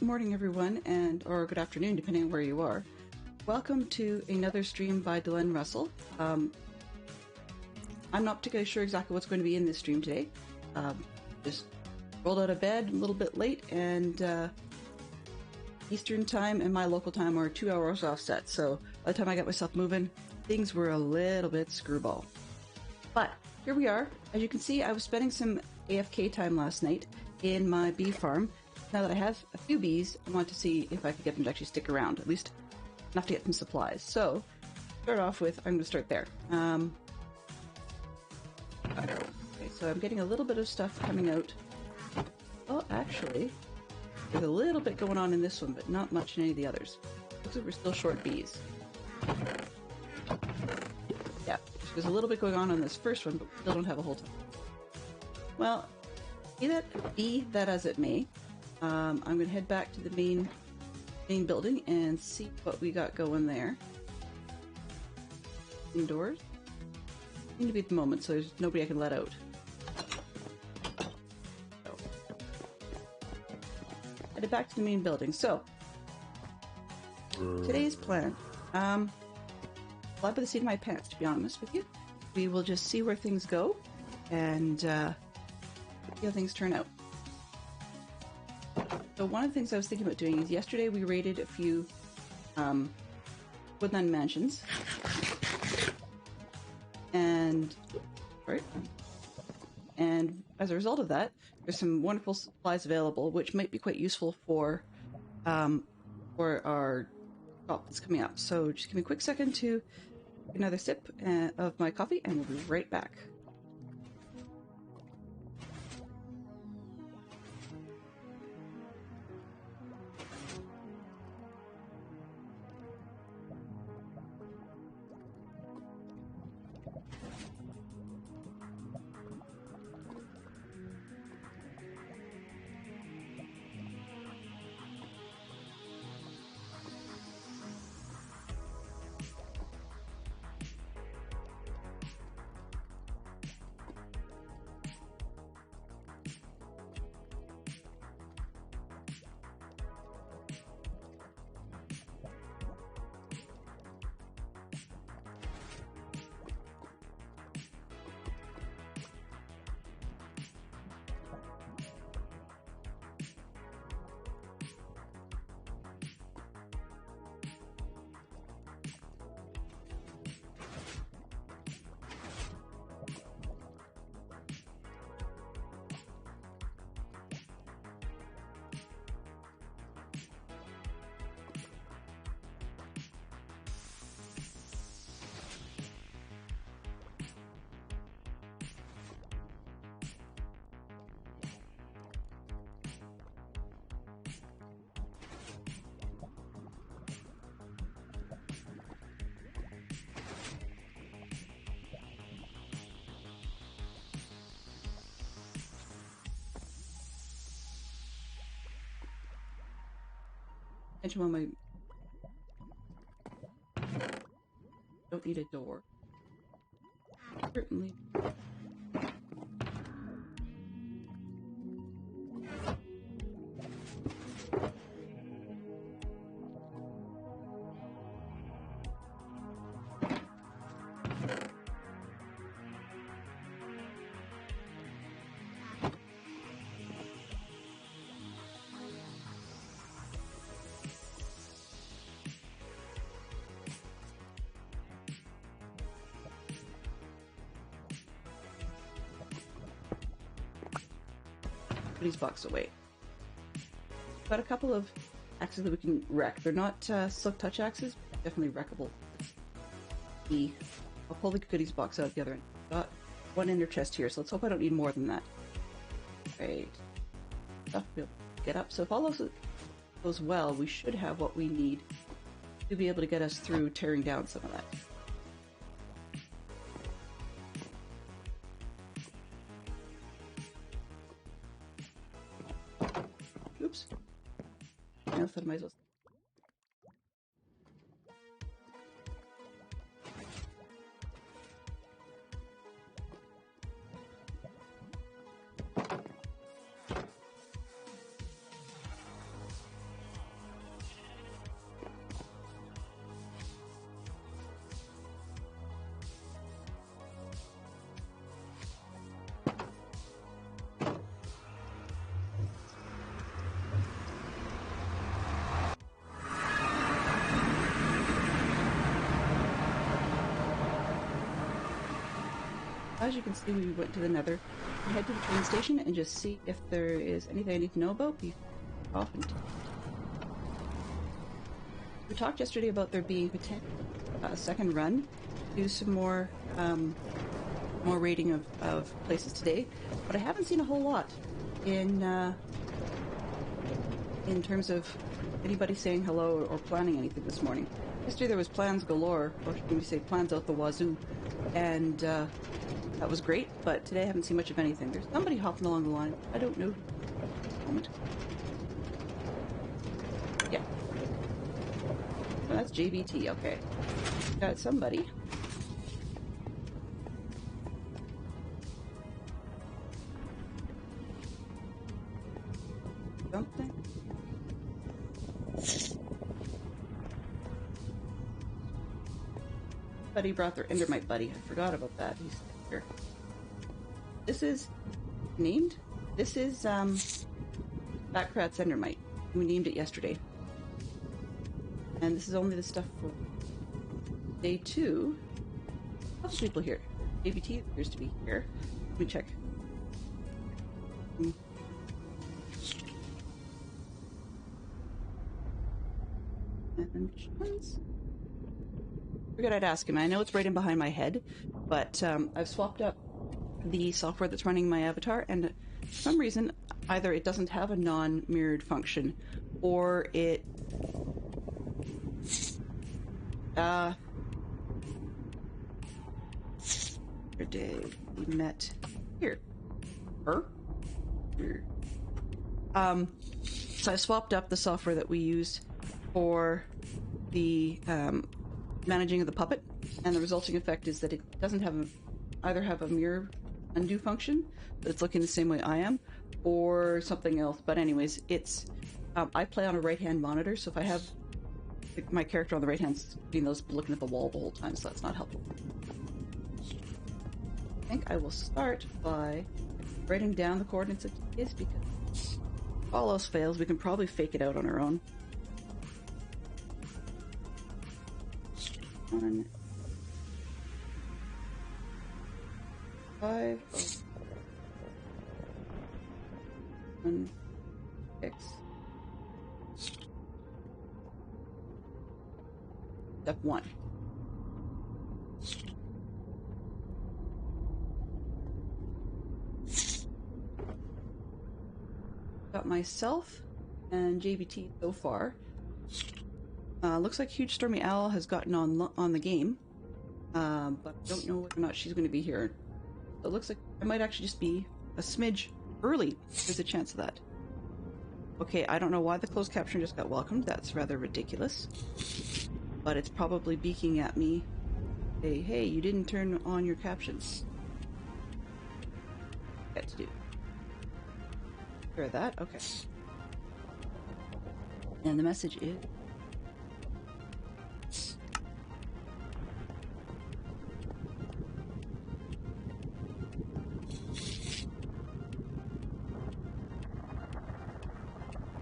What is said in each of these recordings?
Morning, everyone, or good afternoon, depending on where you are. Welcome to another stream by Delenn Russell. I'm not particularly sure exactly what's going to be in this stream today. Just rolled out of bed a little bit late, and Eastern time and my local time are 2 hours offset. So by the time I got myself moving, things were a little bit screwball. But here we are. As you can see, I was spending some AFK time last night in my bee farm. Now that I have a few bees, I want to see if I could get them to actually stick around, at least enough to get some supplies. So, start off with, I'm going to start there. Okay, so I'm getting a little bit of stuff coming out. Oh, actually, there's a little bit going on in this one, but not much in any of the others. Looks like we're still short bees. Yeah, there's a little bit going on this first one, but we still don't have a whole ton. Well, be that as it may, I'm going to head back to the main building and see what we got going there. Indoors? Seem to be at the moment, so there's nobody I can let out. So, headed back to the main building. So, today's plan. Fly by the seat of my pants, to be honest with you. We will just see where things go and see how things turn out. So one of the things I was thinking about doing is yesterday we raided a few woodland mansions, and as a result of that, there's some wonderful supplies available, which might be quite useful for our crop that's coming up. So just give me a quick second to take another sip of my coffee, and we'll be right back. Attention on my... Don't need a door. Certainly. These box away. Got a couple of axes that we can wreck. They're not silk touch axes, but definitely wreckable. I'll pull the goodies box out the other end. Got one in their chest here, so let's hope I don't need more than that. Great. Stuff to be able to get up. So if all those goes well, we should have what we need to be able to get us through tearing down some of that. Oops. I thought I might as well. as you can see, we went to the Nether. We head to the train station and just see if there is anything I need to know about. We talked yesterday about there being potential a second run. Do some more raiding of places today, but I haven't seen a whole lot in terms of anybody saying hello or planning anything this morning. Yesterday there was plans galore, or should we say plans out the wazoo, and that was great, but today I haven't seen much of anything. There's somebody hopping along the line. I don't know. Moment. Yeah. Oh, that's JBT, okay. Got somebody. Something. Buddy brought their Endermite buddy. I forgot about that. He's here. This is named? This is Backrat's Endermite. We named it yesterday. And this is only the stuff for day 2. Lots of people here. JBT appears to be here. Let me check. Figured I'd ask him. I know it's right in behind my head, but I've swapped up the software that's running my avatar, and for some reason, either it doesn't have a non-mirrored function, or it... Day we met here. Here. So I swapped up the software that we used for the managing of the puppet, and the resulting effect is that it doesn't have either have a mirror undo function that's looking the same way I am, or something else. But anyways, it's I play on a right-hand monitor, so if I have my character on the right hand screen, those looking at the wall the whole time, so that's not helpful. I think I will start by writing down the coordinates of his, because if all else fails, we can probably fake it out on our own. 1, 5, 1, 6. Step 1. Got myself and JBT so far. Looks like Huge Stormy Owl has gotten on the game, but I don't know whether or not she's going to be here. So it looks like I might actually just be a smidge early. There's a chance of that. Okay, I don't know why the closed caption just got welcomed. That's rather ridiculous. But it's probably beaking at me. Hey, you didn't turn on your captions. Got to do. Hear that? Okay. And the message is...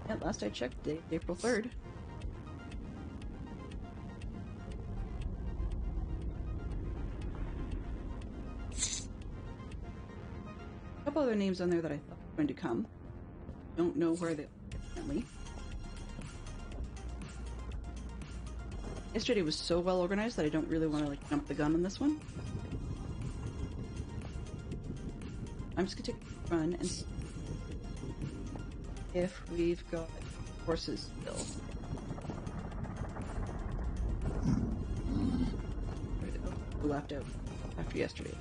Yeah, last I checked, April 3rd. A couple other names on there that I thought were going to come. Don't know where they are, apparently. Yesterday was so well organized that I don't really want to jump the gun on this one. I'm just gonna take a run and see if we've got horses still. We left out after yesterday.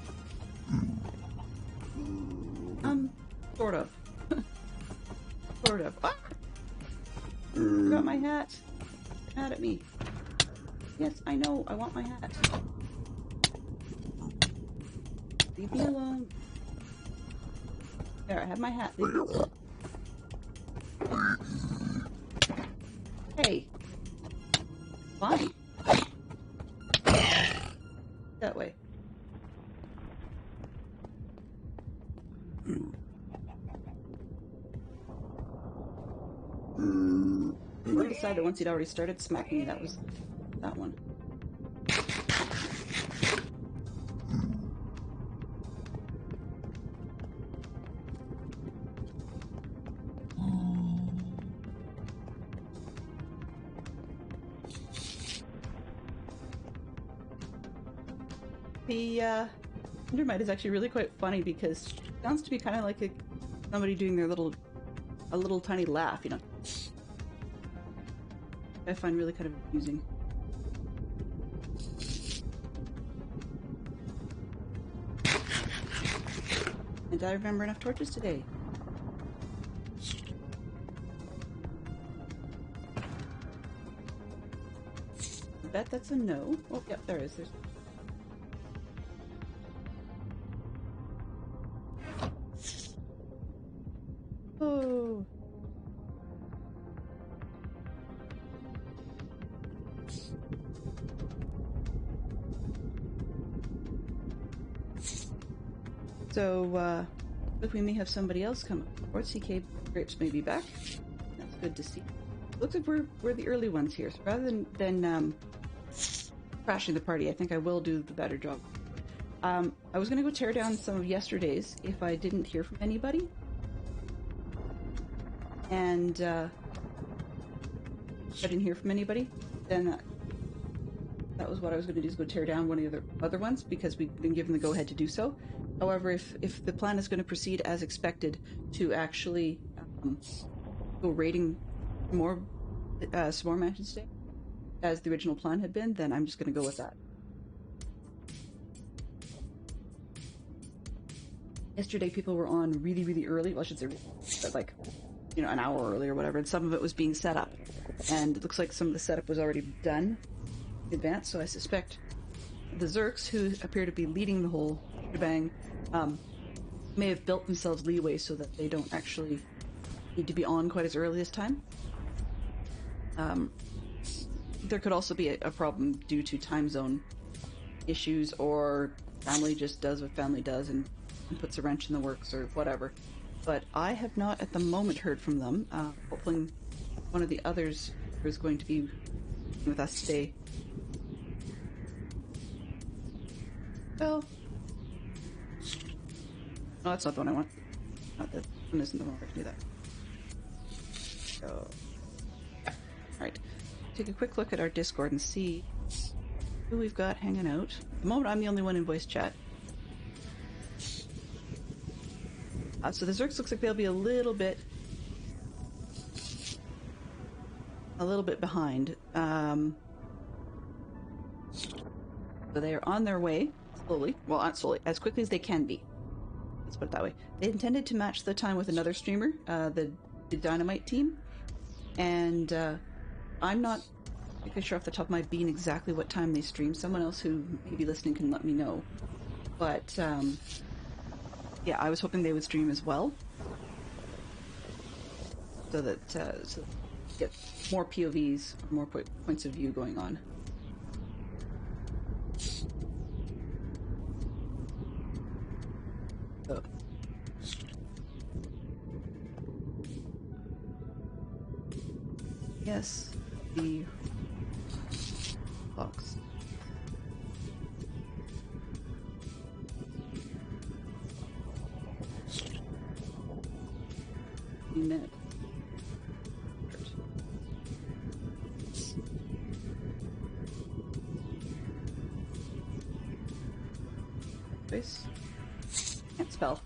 Sort of. Sort of. Ah! Forgot my hat. Mad at me. Yes, I know. I want my hat. Leave me alone. There, I have my hat. Leave me alone. Hey. Fine. That way. I decided once he'd already started smacking me, that was that one. The Endermite is actually really quite funny because it sounds to be kind of like somebody doing their a little tiny laugh, you know. I find really kind of amusing. And I remember enough torches today. I bet that's a no. Oh, yep, there is. There's. Oh. So, look, we may have somebody else come up. Or CK Grapes may be back. That's good to see. Looks like we're the early ones here. So rather than crashing the party, I think I will do the better job. I was going to go tear down some of yesterday's if I didn't hear from anybody. And if I didn't hear from anybody, then that was what I was going to do, is go tear down one of the other ones, because we've been given the go-ahead to do so. However, if the plan is going to proceed as expected to actually go raiding more S'more Mansions today, as the original plan had been, then I'm just going to go with that. Yesterday people were on really, really early. Well, I should say, but like, you know, an hour early or whatever, and some of it was being set up. And it looks like some of the setup was already done in advance, so I suspect the Zerks, who appear to be leading the whole shebang, may have built themselves leeway so that they don't actually need to be on quite as early this time. There could also be a problem due to time zone issues, or family just does what family does and puts a wrench in the works or whatever. But I have not at the moment heard from them. Hopefully one of the others is going to be with us today. Well, no, that's not the one I want. Not that one isn't the one where I can do that. So, alright. Take a quick look at our Discord and see who we've got hanging out. At the moment, I'm the only one in voice chat. So the Zerks looks like they'll be a little bit behind. So they are on their way slowly. Well, not slowly, as quickly as they can be. Let's put it that way. They intended to match the time with another streamer, the Dynamite team, and I'm not sure off the top of my bean exactly what time they stream. Someone else who may be listening can let me know. But yeah, I was hoping they would stream as well, so that get more POVs, more points of view going on. So. Yes, the box. Minute. Face. Can't spell.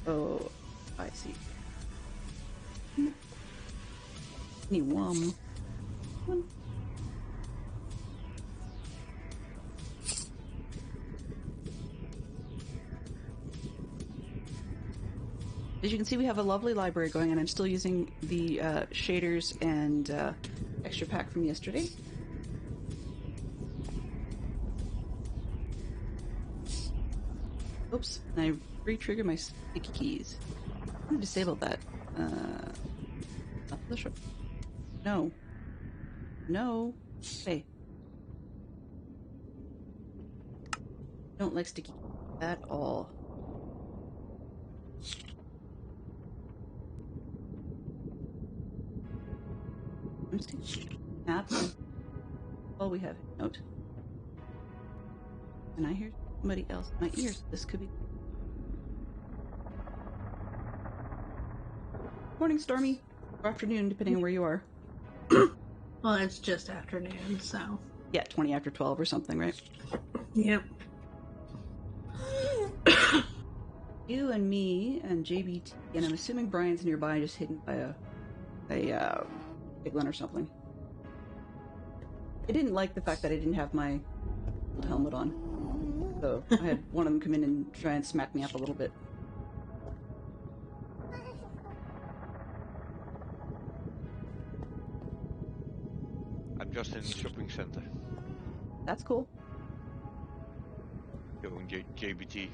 Oh, I see. Anyone. As you can see, we have a lovely library going, and I'm still using the shaders and extra pack from yesterday. Oops, and I re-triggered my sticky keys. I'm gonna disable that. No. No. Hey. Don't like sticky keys at all. App. Oh, we have a note. And I hear somebody else in my ears. This could be. Morning, Stormy. Or afternoon, depending on where you are. Well, it's just afternoon, so. Yeah, 20 after 12 or something, right? Yep. You and me and JBT, and I'm assuming Brian's nearby, just hidden by a piglin or something. I didn't like the fact that I didn't have my helmet on, so I had one of them come in and try and smack me up a little bit. I'm just in the shopping center. That's cool. Going JBT.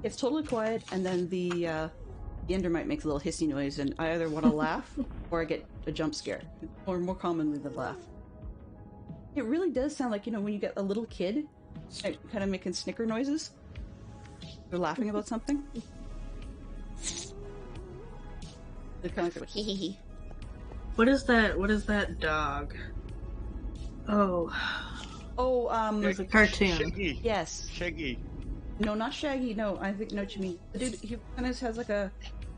It's totally quiet, and then the Endermite makes a little hissy noise, and I either want to laugh or I get a jump scare, or more commonly the laugh. It really does sound like, when you get a little kid kind of making snicker noises. They're laughing about something. They're kind of like hee hee hee. What is that? What is that dog? Oh, it was a cartoon. Shaggy. Yes. Shaggy. No, not Shaggy. No, I think I know what you mean. The dude, he kind of has like a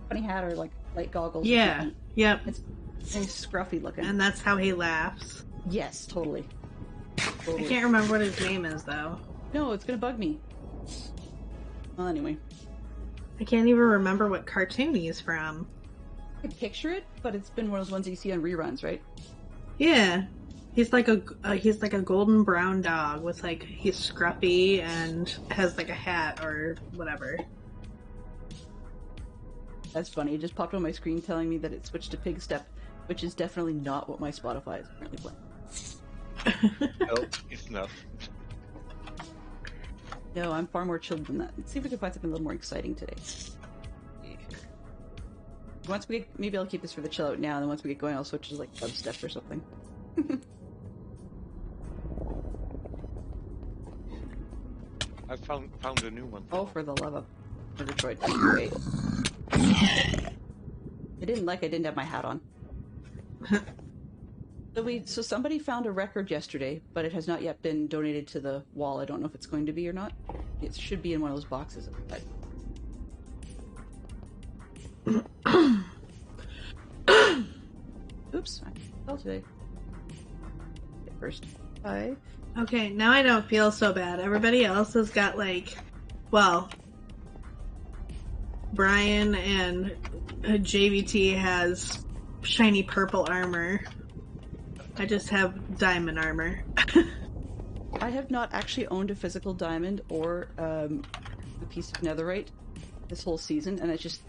funny hat or like light goggles. Yeah. Yep. It's scruffy looking. And that's how he laughs. Yes, totally. I can't remember what his name is though. No, it's gonna bug me. Well, anyway. I can't even remember what cartoon he's from. I can picture it, but it's been one of those ones that you see on reruns, right? Yeah. He's like a golden brown dog with he's scruffy and has like a hat or whatever. That's funny. It just popped on my screen telling me that it switched to Pig Step, which is definitely not what my Spotify is currently playing. No, it's not. No, I'm far more chilled than that. Let's see if we can find something a little more exciting today. Once we get, maybe I'll keep this for the chill out now, and then once we get going, I'll switch to like dubstep or something. I found a new one. Oh, for the love of Murgatroyd, that's great. I didn't have my hat on. So somebody found a record yesterday, but it has not yet been donated to the wall. I don't know if it's going to be or not. It should be in one of those boxes. Oops, I fell today. First. Hi. Okay, now I don't feel so bad. Everybody else has got Brian and JVT has shiny purple armor. I just have diamond armor. I have not actually owned a physical diamond or a piece of netherite this whole season, and it's just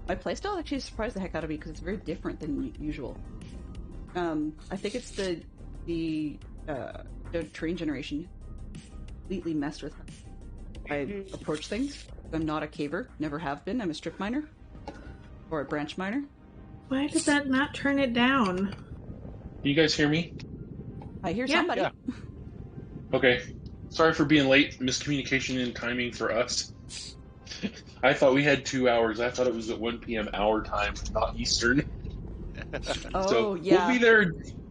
my playstyle actually surprised the heck out of me because it's very different than usual. I think it's the terrain generation completely messed with how I approach things. I'm not a caver, never have been. I'm a strip miner or a branch miner. Why did that not turn it down? Can you guys hear me? I hear somebody. Yeah. Okay. Sorry for being late. Miscommunication in timing for us. I thought we had 2 hours. I thought it was at 1 p.m. our time, not Eastern. Oh, So yeah.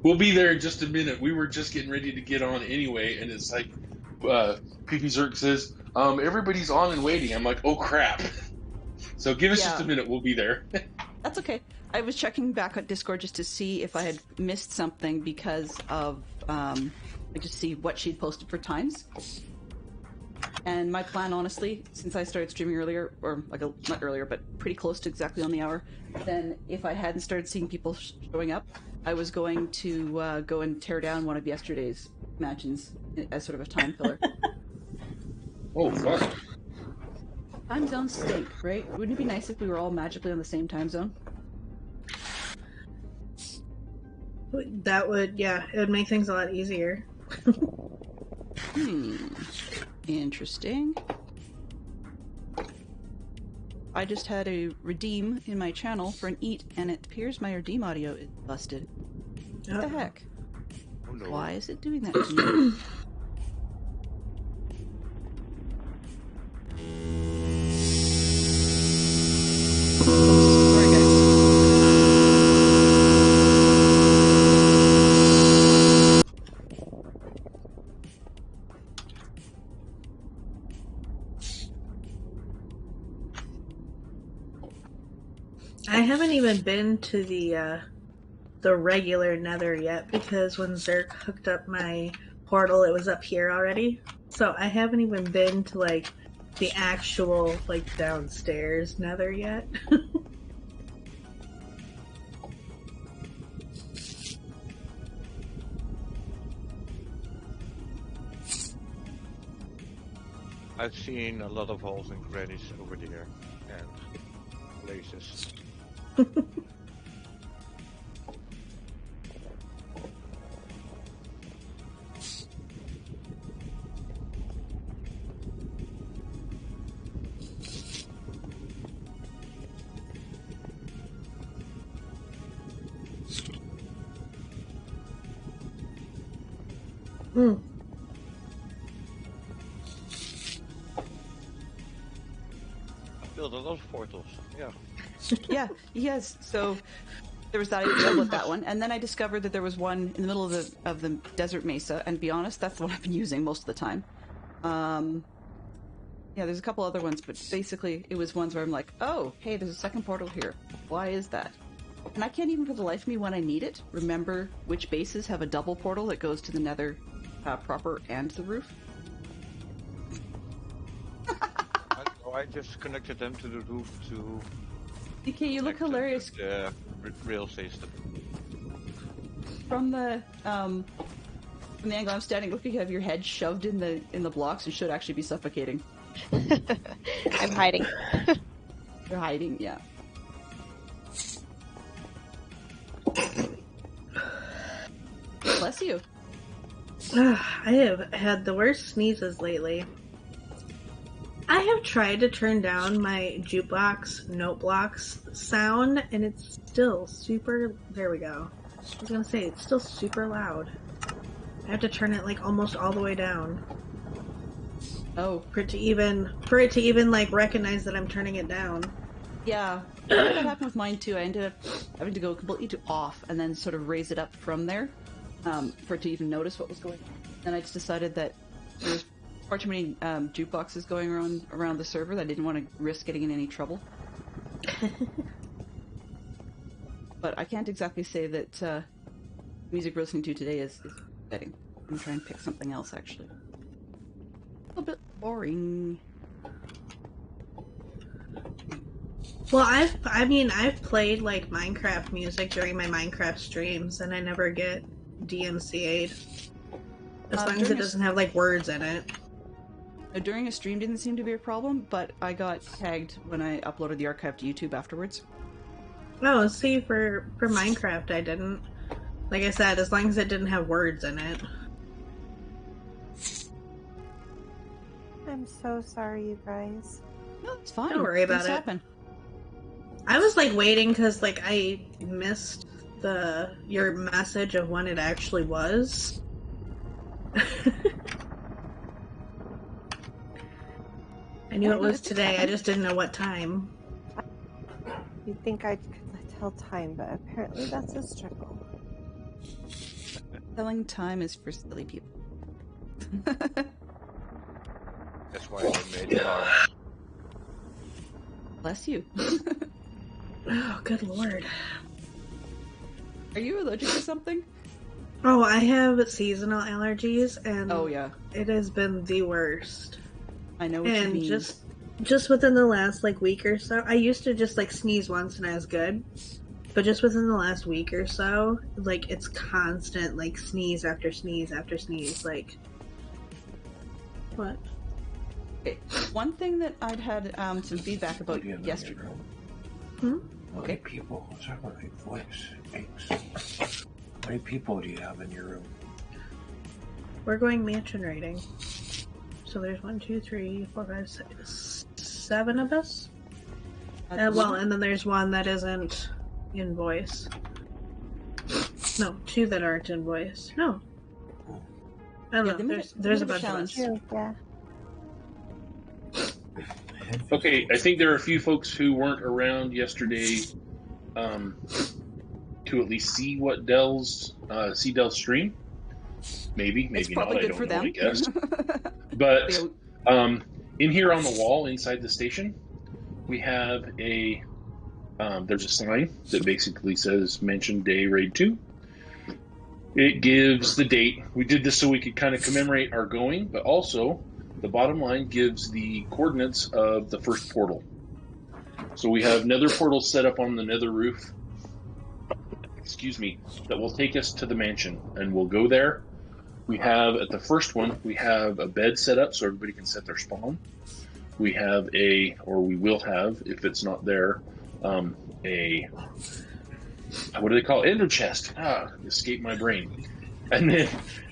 We'll be there in just a minute. We were just getting ready to get on anyway, and it's like PP Zerk says, everybody's on and waiting. I'm like, oh crap. So give us just a minute, we'll be there. That's okay. I was checking back at Discord just to see if I had missed something because of just see what she'd posted for times. And my plan, honestly, since I started streaming earlier, or not earlier, but pretty close to exactly on the hour, then if I hadn't started seeing people showing up, I was going to go and tear down one of yesterday's mansions as sort of a time filler. Oh, fuck. Time zones stink, right? Wouldn't it be nice if we were all magically on the same time zone? That would, it would make things a lot easier. Interesting. I just had a redeem in my channel for an eat, and it appears my redeem audio is busted. What the heck? Oh, no. Why is it doing that to me? Sorry, guys. I haven't even been to the regular Nether yet because when Zerk hooked up my portal, it was up here already. So I haven't even been to like the actual like downstairs nether yet. I've seen a lot of holes and crannies over there and places. Mm. Build a lot of portals. Yeah. Yeah, yes. So there was that. I dealt with that one, and then I discovered that there was one in the middle of the desert mesa. And to be honest, that's the one I've been using most of the time. Yeah, there's a couple other ones, but basically it was ones where I'm like, oh, hey, there's a second portal here. Why is that? And I can't even for the life of me, when I need it, remember which bases have a double portal that goes to the nether proper and the roof. I just connected them to the roof to. DK, you look hilarious. The rail system. From the angle I'm standing, look, you have your head shoved in the blocks and should actually be suffocating. I'm hiding. You're hiding, yeah. Bless you. I have had the worst sneezes lately. I have tried to turn down my jukebox note blocks sound, and it's still super. There we go. I was gonna say it's still super loud. I have to turn it like almost all the way down. Oh, For it to even like recognize that I'm turning it down. yeah. That happened with mine too. I ended up having to go completely to off and then sort of raise it up from there for it to even notice what was going on. And I just decided that there's far too many jukeboxes going around the server that I didn't want to risk getting in any trouble. But I can't exactly say that the music we're listening to today is upsetting. I'm going to try and pick something else, actually. A little bit boring. Well, I've played like Minecraft music during my Minecraft streams, and I never get DMCA'd. As long as it doesn't have like words in it. During a stream didn't seem to be a problem, but I got tagged when I uploaded the archive to YouTube afterwards. Oh, see, for Minecraft I didn't. Like I said, as long as it didn't have words in it. I'm so sorry, you guys. No, it's fine. Don't worry about Things it. happen. I was like waiting because like I missed your message of when it actually was. I knew it was today, I just didn't know what time. You'd think I could tell time, but apparently that's a struggle. Telling time is for silly people. That's why I made it. Bless you. Oh, good lord. Are you allergic to something? Oh, I have seasonal allergies, and Oh yeah, it has been the worst. I know what you And mean. just within the last like week or so, I used to just like sneeze once and I was good. But just within the last week or so, like it's constant like sneeze after sneeze after sneeze. Like what? Okay, one thing that I'd had some feedback about yesterday. Hmm? How many people? What's up with my voice? Thanks. How many people do you have in your room? We're going mansion raiding. So there's 1, 2, 3, 4, 5, 6, 7 of us. Well, and then there's one that isn't in voice. No, 2 that aren't in voice. No. I don't know. There's a bunch of us. Yeah. Okay, I think there are a few folks who weren't around yesterday to at least see what Dell's stream. Maybe It's not. probably I good don't for know. them. I guess. But in here on the wall inside the station, we have there's a sign that basically says "Mention Day Raid 2." It gives the date. We did this so we could kind of commemorate our going, but also the bottom line gives the coordinates of the first portal. So we have nether portals set up on the nether roof, that will take us to the mansion, and we'll go there. We have, at the first one, we have a bed set up so everybody can set their spawn. We have we will have, if it's not there, what do they call it? Ender chest. Escaped my brain. And then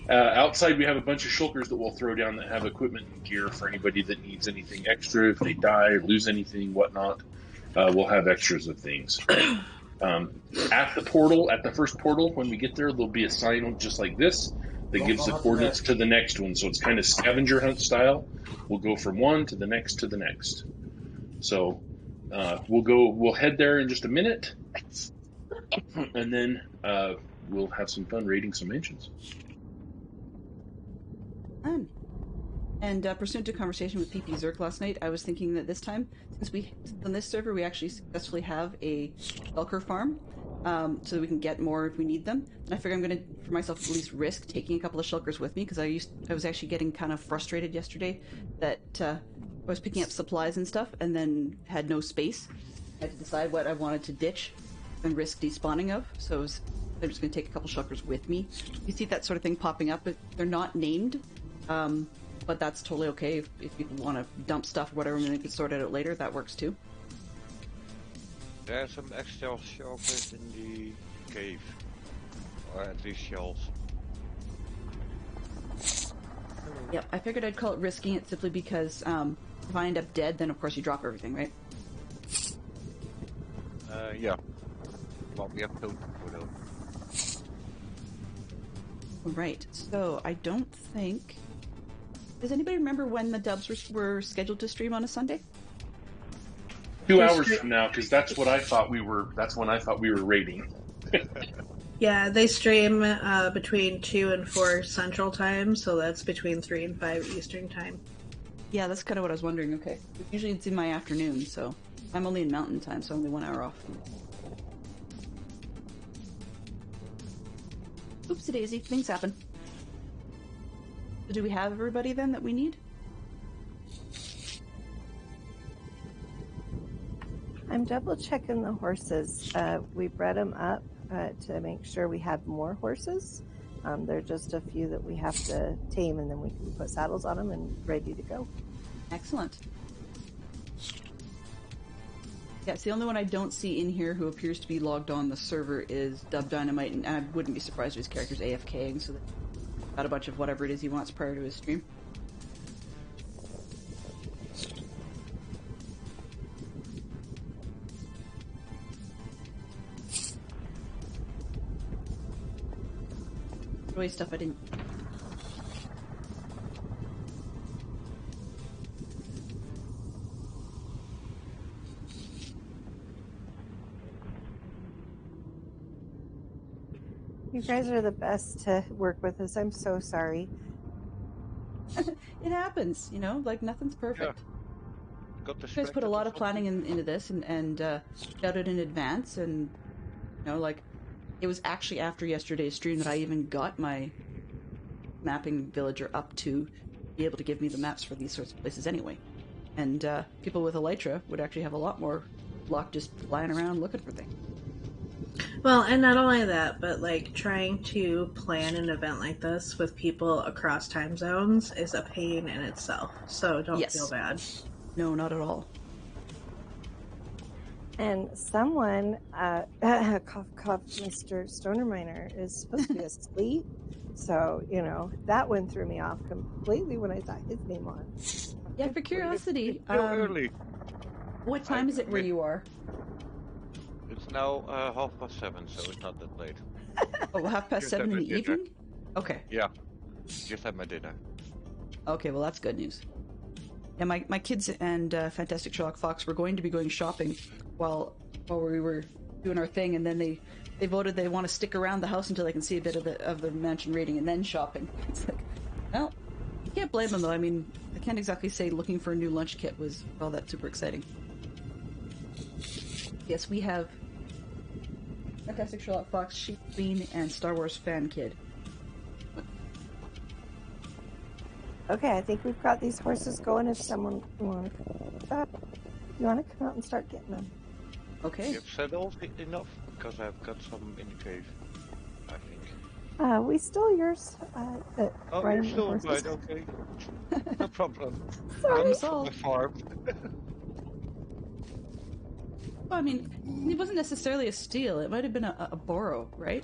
outside we have a bunch of shulkers that we'll throw down that have equipment and gear for anybody that needs anything extra. If they die or lose anything, whatnot, we'll have extras of things. At the first portal, when we get there, there'll be a sign just like this that gives the coordinates to the next one. So it's kind of scavenger hunt style. We'll go from one to the next to the next. So we'll head there in just a minute, and then we'll have some fun raiding some mansions. And pursuant to conversation with PP Zerk last night, I was thinking that this time, since on this server we actually successfully have a shulker farm, so that we can get more if we need them. And I figure I'm going to, for myself, at least risk taking a couple of shulkers with me, because I was actually getting kind of frustrated yesterday that I was picking up supplies and stuff and then had no space. I had to decide what I wanted to ditch and risk despawning of, so I'm just going to take a couple shulkers with me. You see that sort of thing popping up, but they're not named. But that's totally okay if people want to dump stuff or whatever and they can sort it out later. That works too. There's some extra shelves in the cave, or at least shelves. Yep, I figured I'd call it risking it simply because if I end up dead, then of course you drop everything, right? Yeah. Well, we have totem for though. Right, so I don't think... Does anybody remember when the dubs were scheduled to stream on a Sunday? 2 hours from now, because that's when I thought we were raiding. Yeah, they stream between 2 and 4 Central Time, so that's between 3 and 5 Eastern Time. Yeah, that's kind of what I was wondering, okay. Usually it's in my afternoon, so I'm only in Mountain Time, so I'm only 1 hour off. Oopsie-daisy, things happen. So do we have everybody then that we need? I'm double checking the horses. We bred them up to make sure we have more horses. There are just a few that we have to tame, and then we can put saddles on them and ready to go. Excellent. Yeah, it's the only one I don't see in here who appears to be logged on the server is Dub Dynamite, and I wouldn't be surprised if his character's AFKing, so that got a bunch of whatever it is he wants prior to his stream. Really stuff I didn't... You guys are the best to work with us. I'm so sorry. It happens, you know, like nothing's perfect. Got You guys put a lot of planning into this and scouted in advance, and you know, like it was actually after yesterday's stream that I even got my mapping villager up to be able to give me the maps for these sorts of places anyway. And people with Elytra would actually have a lot more luck just flying around looking for things. Well, and not only that, but like trying to plan an event like this with people across time zones is a pain in itself. So don't feel bad. No, not at all. And someone, cough, cough, Mr. Stoner Miner is supposed to be asleep. So, you know, that one threw me off completely when I saw his name on. Yeah, for curiosity, early. What time is it where you are? It's now 7:30, so it's not that late. Oh, 7:30 in the evening? Okay. Yeah, just had my dinner. Okay, well that's good news. Yeah, my kids and Fantastic Sherlock Fox were going to be going shopping while we were doing our thing, and then they voted they want to stick around the house until they can see a bit of the mansion raiding and then shopping. It's like, well, you can't blame them though. I mean, I can't exactly say looking for a new lunch kit was all that super exciting. Yes, we have Fantastic Sherlock Fox, Sheep Queen, and Star Wars Fan Kid. Okay, I think we've got these horses going. If someone you want to come out and start getting them. Okay. You've settled enough? Because I've got some in the cave, I think. We stole yours. Oh, riding you're the still horses. right, okay. No problem. Problem Got from solved. my farm. Well, I mean, it wasn't necessarily a steal. It might have been a borrow, right?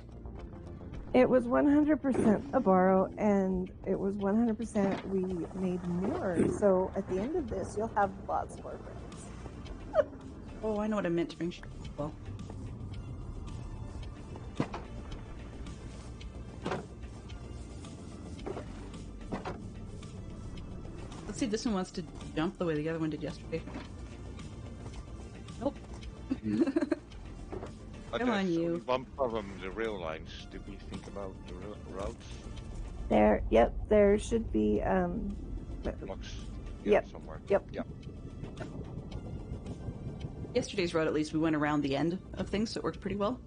It was 100% a borrow, and it was 100% we made more. So at the end of this, you'll have lots more friends. Oh, I know what I meant to bring. Well, let's see if this one wants to jump the way the other one did yesterday. Nope. But Come on, there's you. only one problem, the rail lines. Did we think about the routes? There should be Blocks? Yep. Somewhere. Yep. Yeah. Yesterday's route, at least, we went around the end of things, so it worked pretty well.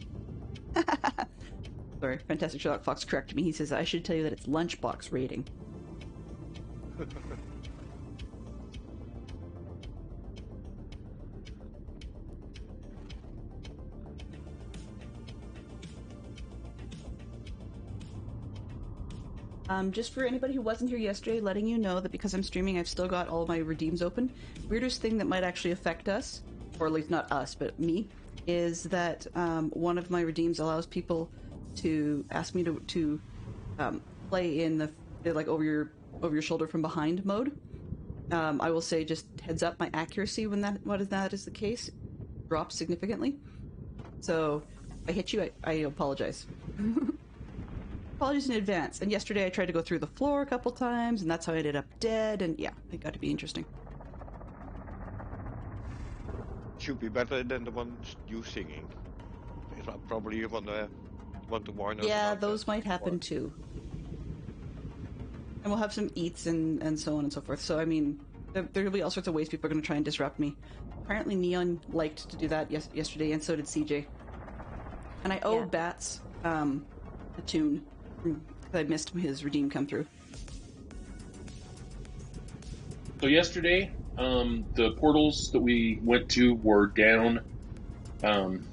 Sorry, Fantastic Sherlock Fox corrected me. He says, I should tell you that it's lunchbox rating. Just for anybody who wasn't here yesterday, letting you know that because I'm streaming, I've still got all my redeems open. Weirdest thing that might actually affect us, or at least not us, but me, is that one of my redeems allows people to ask me to play in the like over your shoulder from behind mode. I will say, just heads up, my accuracy when that is the case drops significantly. So if I hit you, I apologize. Apologies in advance. And yesterday I tried to go through the floor a couple times, and that's how I ended up dead. And yeah, it got to be interesting. Should be better than the ones you singing. If I probably want to warn us. Yeah, about those that. might happen too. And we'll have some eats and so on and so forth. So I mean, there'll be all sorts of ways people are going to try and disrupt me. Apparently, Neon liked to do that yesterday, and so did CJ. And I owe Bats a tune. I missed his redeem come through. So yesterday, the portals that we went to were down, kind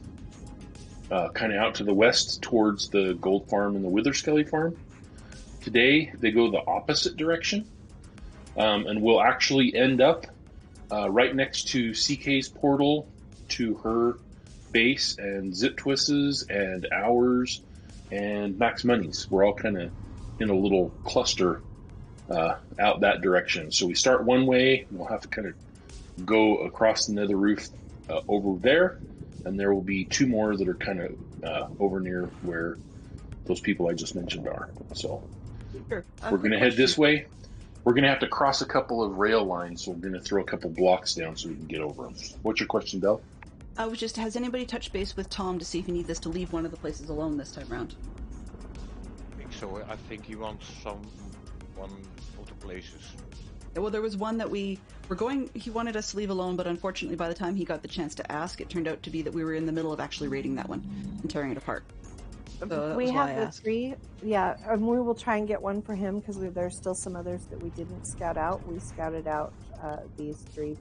of out to the west towards the Gold Farm and the Witherskelly Farm. Today, they go the opposite direction, and we'll actually end up right next to CK's portal to her base, and Zip Twist's and ours, and Max Money's. We're all kind of in a little cluster out that direction. So we start one way, we'll have to kind of go across the nether roof over there, and there will be two more that are kind of over near where those people I just mentioned are. So Sure. we're going to head this way. We're going to have to cross a couple of rail lines, so we're going to throw a couple blocks down so we can get over them. What's your question, Belle? I was just, has anybody touched base with Tom to see if he needs us to leave one of the places alone this time around? I think so. I think he wants one of the places. Well, there was one that he wanted us to leave alone, but unfortunately by the time he got the chance to ask, it turned out to be that we were in the middle of actually raiding that one and tearing it apart. So We was why I have the asked. 3, and we will try and get one for him because there's still some others that we didn't scout out. We scouted out these 3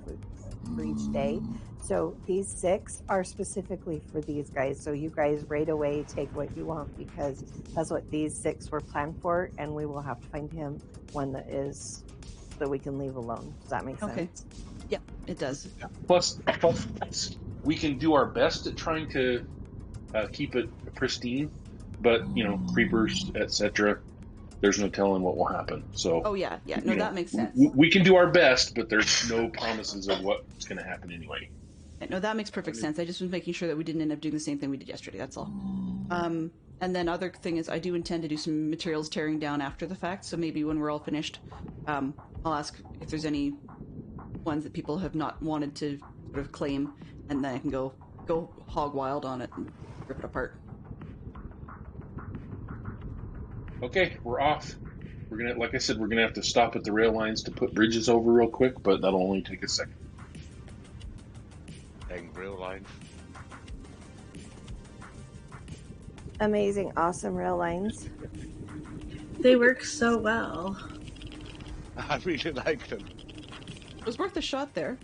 for each day. So these 6 are specifically for these guys. So you guys right away take what you want because that's what these 6 were planned for, and we will have to find him one that we can leave alone. Does that make sense? Okay. Yep, it does. Plus, we can do our best at trying to keep it pristine, but creepers, etc. There's no telling what will happen. So, Oh yeah, no, that makes sense. We can do our best, but there's no promises of what's going to happen anyway. No, that makes perfect sense. I just was making sure that we didn't end up doing the same thing we did yesterday. That's all. And then other thing is, I do intend to do some materials tearing down after the fact. So maybe when we're all finished, I'll ask if there's any ones that people have not wanted to sort of claim, and then I can go hog wild on it and rip it apart. Okay, we're off. Like I said, we're gonna have to stop at the rail lines to put bridges over real quick, but that'll only take a second. Dang rail lines. Amazing, awesome rail lines. They work so well. I really like them. It was worth a shot there.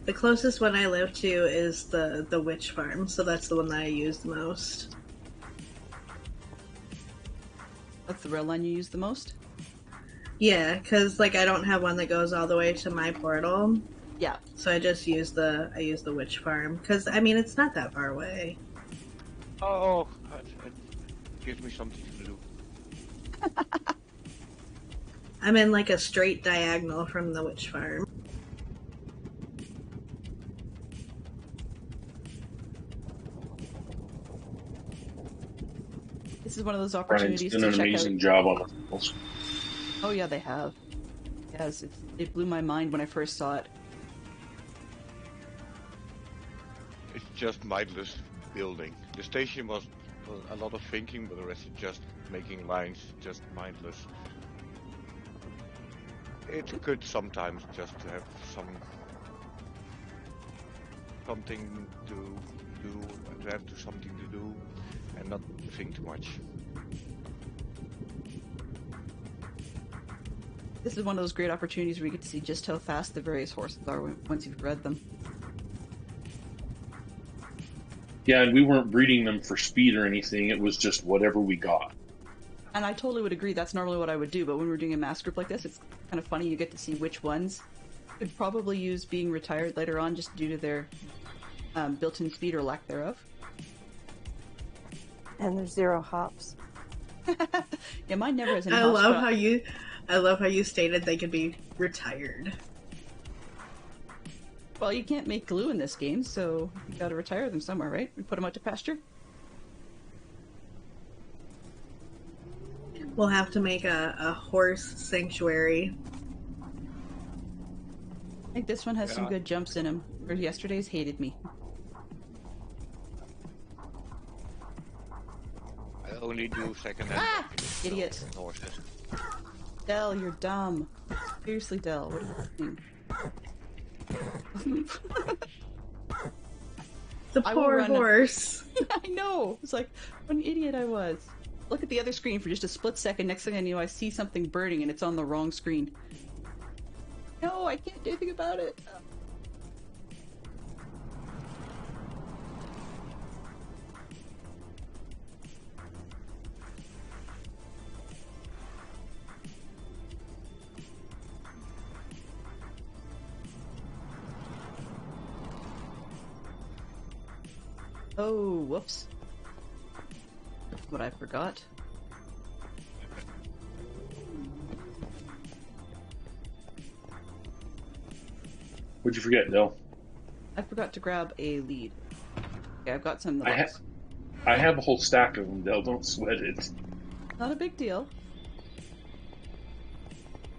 The closest one I live to is the witch farm, so that's the one that I use the most. That's the rail line you use the most? Yeah, because like I don't have one that goes all the way to my portal, Yeah. so I just use the witch farm because I mean it's not that far away. Oh, it gives me something to do. I'm in like a straight diagonal from the witch farm. This is one of those Brian's opportunities done to an check amazing out. job on the rules. Oh yeah, they have. Yes, it blew my mind when I first saw it. It's just mindless building. The station was a lot of thinking, but the rest is just making lines, just mindless. It's good sometimes just to have something to do, to have something to do, and not think too much. This is one of those great opportunities where you get to see just how fast the various horses are once you've bred them. Yeah, and we weren't breeding them for speed or anything. It was just whatever we got. And I totally would agree, that's normally what I would do, but when we're doing a mass group like this, it's kind of funny, you get to see which ones could probably use being retired later on just due to their built-in speed or lack thereof. And there's 0 hops. Yeah, mine never has any I hops, love but how you stated they could be retired. well, you can't make glue in this game, so you gotta retire them somewhere, right? We put them out to pasture? We'll have to make a horse sanctuary. I think this one has some Yeah. good jumps in him. Or yesterday's hated me. I only do second-hand Idiot. horses. Dell, you're dumb. Seriously, Dell, what are you doing? The I will poor run- horse. I know! It's like, what an idiot I was. Look at the other screen for just a split second. Next thing I knew, I see something burning and it's on the wrong screen. No, I can't do anything about it. Oh, whoops. That's what I forgot. What'd you forget, Dell? I forgot to grab a lead. Okay, I've got some in the I box. I have a whole stack of them, Dell. Don't sweat it. Not a big deal.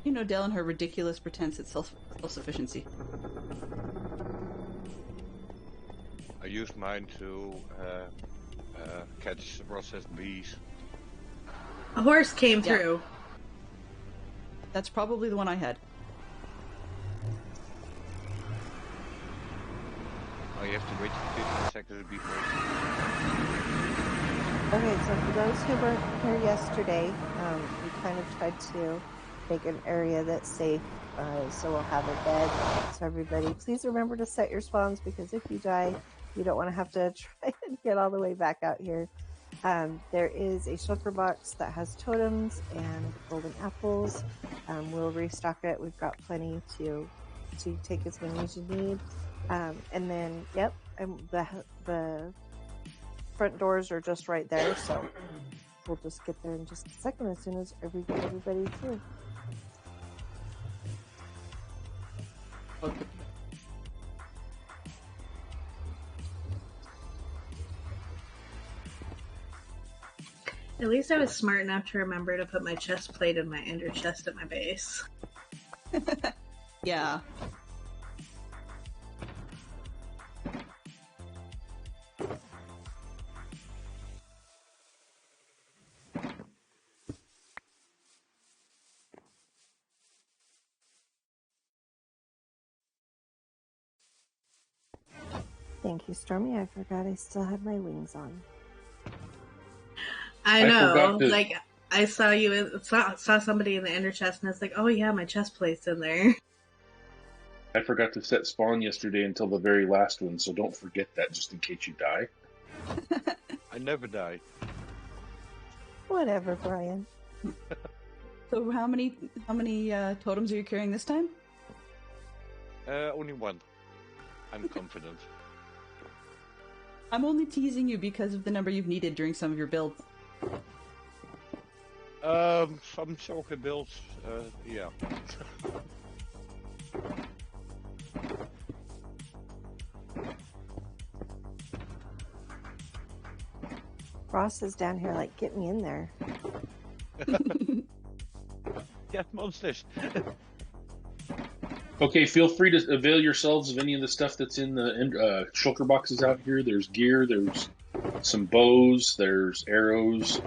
You know Dell and her ridiculous pretense at self-sufficiency. I use mine to catch processed bees. A horse came Yeah. through. That's probably the one I had. Oh, you have to wait 15 seconds before. Okay, so for those who weren't here yesterday, we kind of tried to make an area that's safe. So we'll have a bed. So everybody, please remember to set your spawns because if you die, you don't want to have to try and get all the way back out here. There is a shulker box that has totems and golden apples. We'll restock it. We've got plenty to take as many as you need. And then, yep, the front doors are just right there, so we'll just get there in just a second as soon as we get everybody through. Okay. At least I was smart enough to remember to put my chest plate in my ender chest at my base. Yeah. Thank you, Stormy. I forgot I still had my wings on. I I know. forgot to- Like, I saw saw somebody in the ender chest, and it's like, oh yeah, my chest plate's in there. I forgot to set spawn yesterday until the very last one, so don't forget that just in case you die. I never die. Whatever, Brian. So how many totems are you carrying this time? Only one. I'm confident. I'm only teasing you because of the number you've needed during some of your builds. Some shulker builds, yeah. Ross is down here like, get me in there. Get monsters. Okay, feel free to avail yourselves of any of the stuff that's in the shulker boxes out here. There's gear, there's some bows, there's arrows.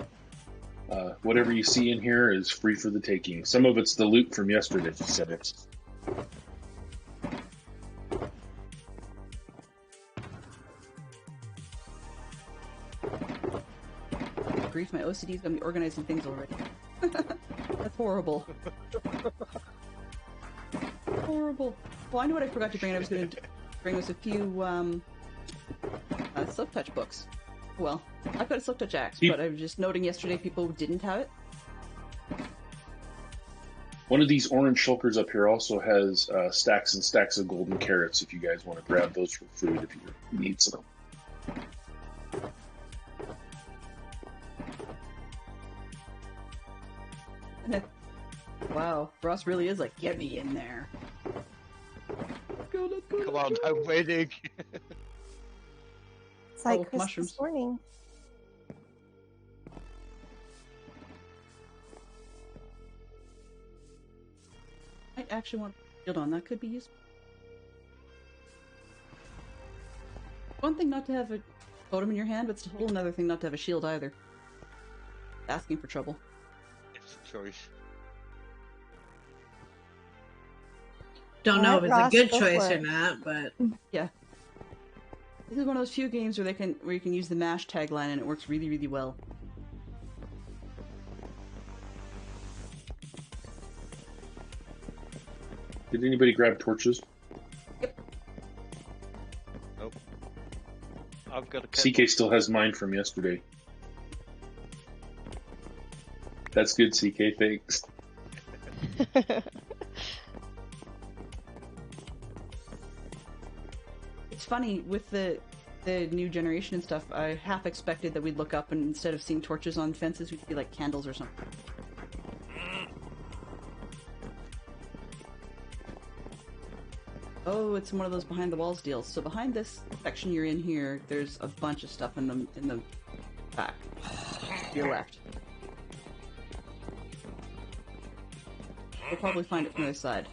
Whatever you see in here is free for the taking. Some of it's the loot from yesterday, he said it's. Grief, my OCD's gonna be organizing things already. That's horrible. Horrible. Well, I know what I forgot to bring. I was going to bring us a few Silk Touch books. Well, I've got a Silk Touch axe, but I was just noting yesterday people didn't have it. One of these orange shulkers up here also has stacks and stacks of golden carrots if you guys want to grab those for food if you need some. Wow, Ross really is like, get me in there. Let's go. Come on, I'm waiting. It's like Oh, Christmas mushrooms. morning. I actually want a shield on. That could be useful. One thing not to have a totem in your hand, but it's a whole another thing not to have a shield either. Asking for trouble. It's a choice. Don't know if it's Ross, a good go choice for or it. not, but Yeah. This is one of those few games where you can use the MASH tagline and it works really, really well. Did anybody grab torches? Nope. I've got a CK still has mine from yesterday. That's good, CK. Thanks. It's funny, with the new generation and stuff, I half expected that we'd look up and instead of seeing torches on fences, we'd see like candles or something. Oh, it's one of those behind the walls deals. So behind this section you're in here, there's a bunch of stuff in the back. To your left. We'll probably find it from the other side.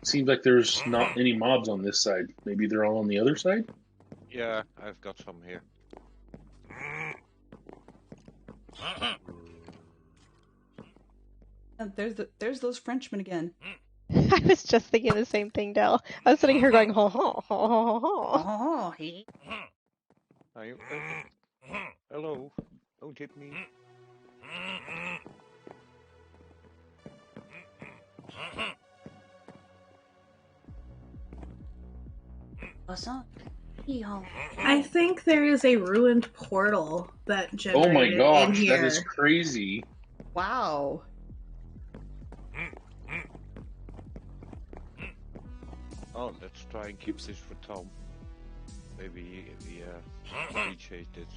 Seems like there's not any mobs on this side. Maybe they're all on the other side? Yeah, I've got some here. There's those Frenchmen again. I was just thinking the same thing, Del. I was sitting here going, ho ho ho ho ho. Oh, he. Are you? Hello. Don't hit me. What's up? I think there is a ruined portal that Oh generated my in gosh, here. that is crazy. Wow. Oh, let's try and keep this for Tom. Maybe we appreciate it.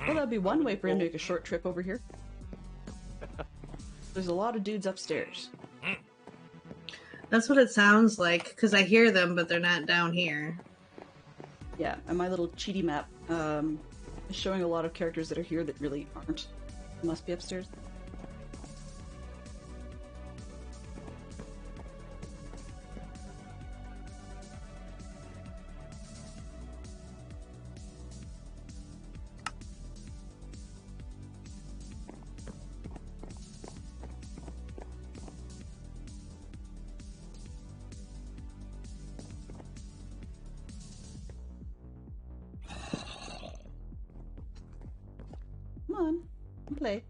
Well, that'd be one way for him to make a short trip over here. There's a lot of dudes upstairs. That's what it sounds like, because I hear them, but they're not down here. Yeah, and my little cheaty map It's showing a lot of characters that are here that really aren't. Must be upstairs. Come on, play.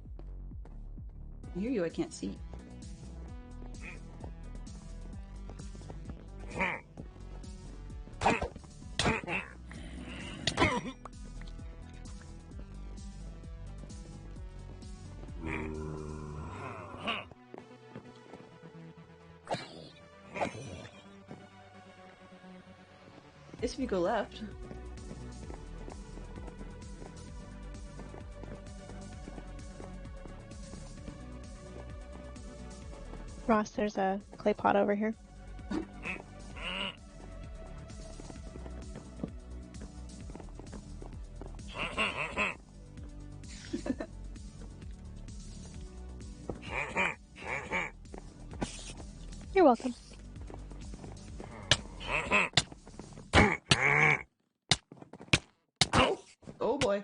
I hear you, I can't see. Guess if you go left. Ross, there's a clay pot over here. You're welcome. Oh boy.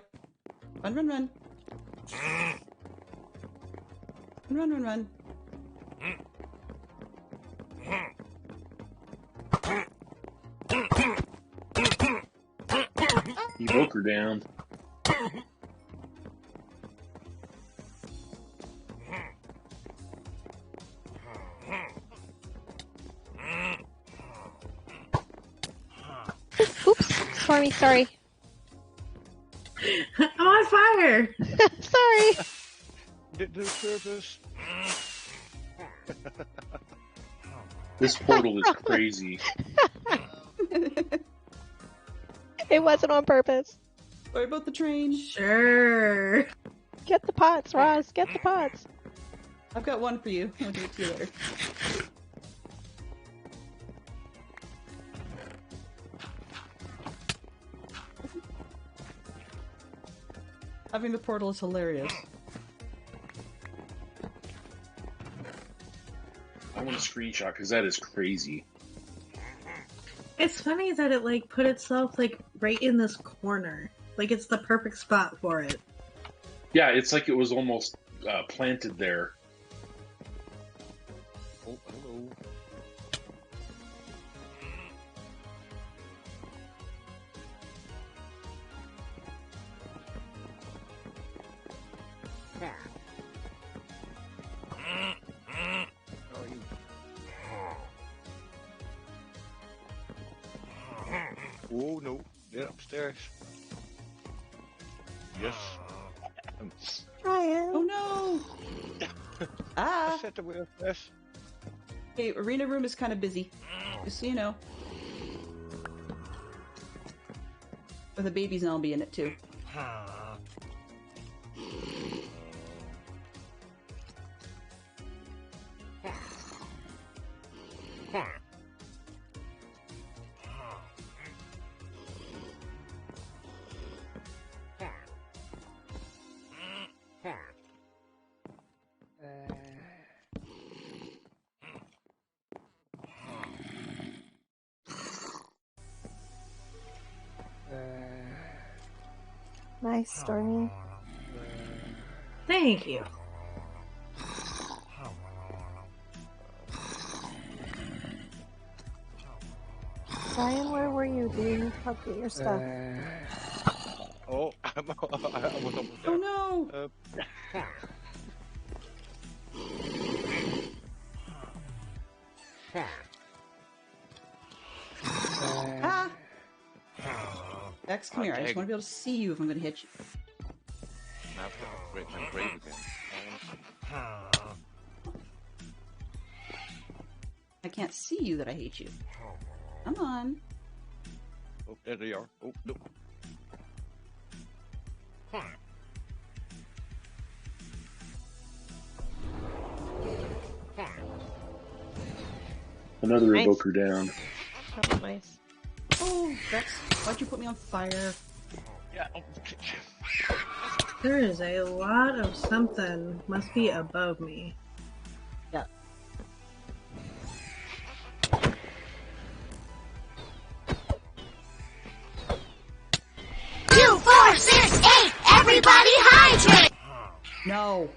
Run, run, run. Run, run, run. You broke her down. Oops, Stormy, sorry. I'm on fire! Sorry. Did the purpose. This portal is crazy. It wasn't on purpose. Sorry about the train. Sure. Get the pots, Ross. Get the pots. I've got one for you. I'll give it to you later. Having the portal is hilarious. I want a screenshot because that is crazy. It's funny that it like put itself like right in this corner. Like it's the perfect spot for it. Yeah, it's like it was almost planted there. Oh, hello. Oh no, they're upstairs. Yes. Ryan. Oh no! Ah! I said that we're first. Hey, arena room is kind of busy. Just so you know. With a baby zombie in it too. Nice, Stormy. Thank you. Ryan, where were you? Do you need help get your stuff? Oh, I was almost there. Oh no! Ah! X, come here. I just want to be able to see you if I'm going to hit you. I have to upgrade my grave again. I can't see you that I hate you. Come on. Oh, there they are. Oh, no. Another Nice. evoker down. That was nice. Oh, Vex, why'd you put me on fire? Yeah. There is a lot of something. Must be above me. Yeah. Two, 4, 6, 8. Everybody hydrate. No.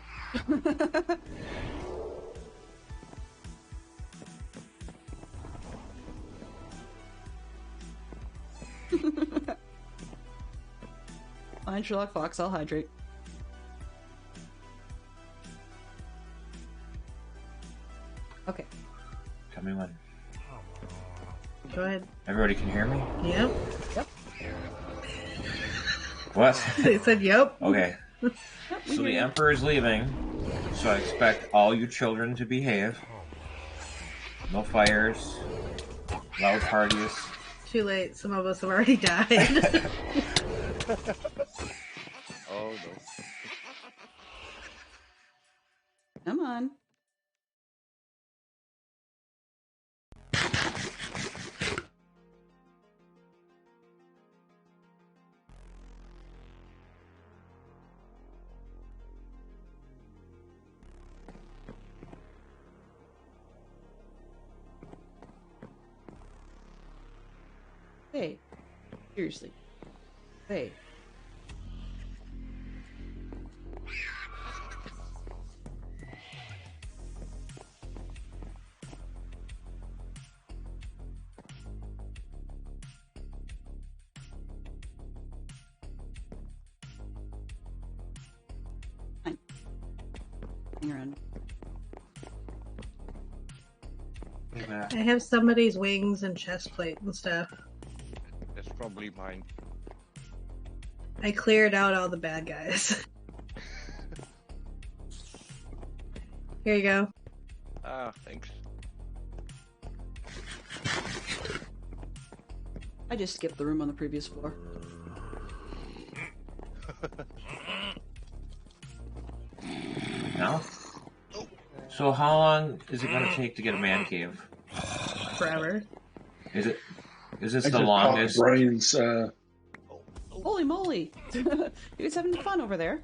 Fine, Sherlock Fox, I'll hydrate. Okay. Tell me when. Go ahead. Everybody can hear me? Yep. Yep. What? They said yep. Okay. Yep, we So hear the you. Emperor is leaving, so I expect all you children to behave. No fires, loud parties. Too late. Some of us have already died. Oh no. Come on. Hey, seriously. Hey. Fine. Hang around. I have somebody's wings and chest plate and stuff. That's probably mine. I cleared out all the bad guys. Here you go. Ah, thanks. I just skipped the room on the previous floor. No? So how long is it going to take to get a man cave? Forever. Is this I the just popped longest? Brian's. Holy moly! You guys having fun over there?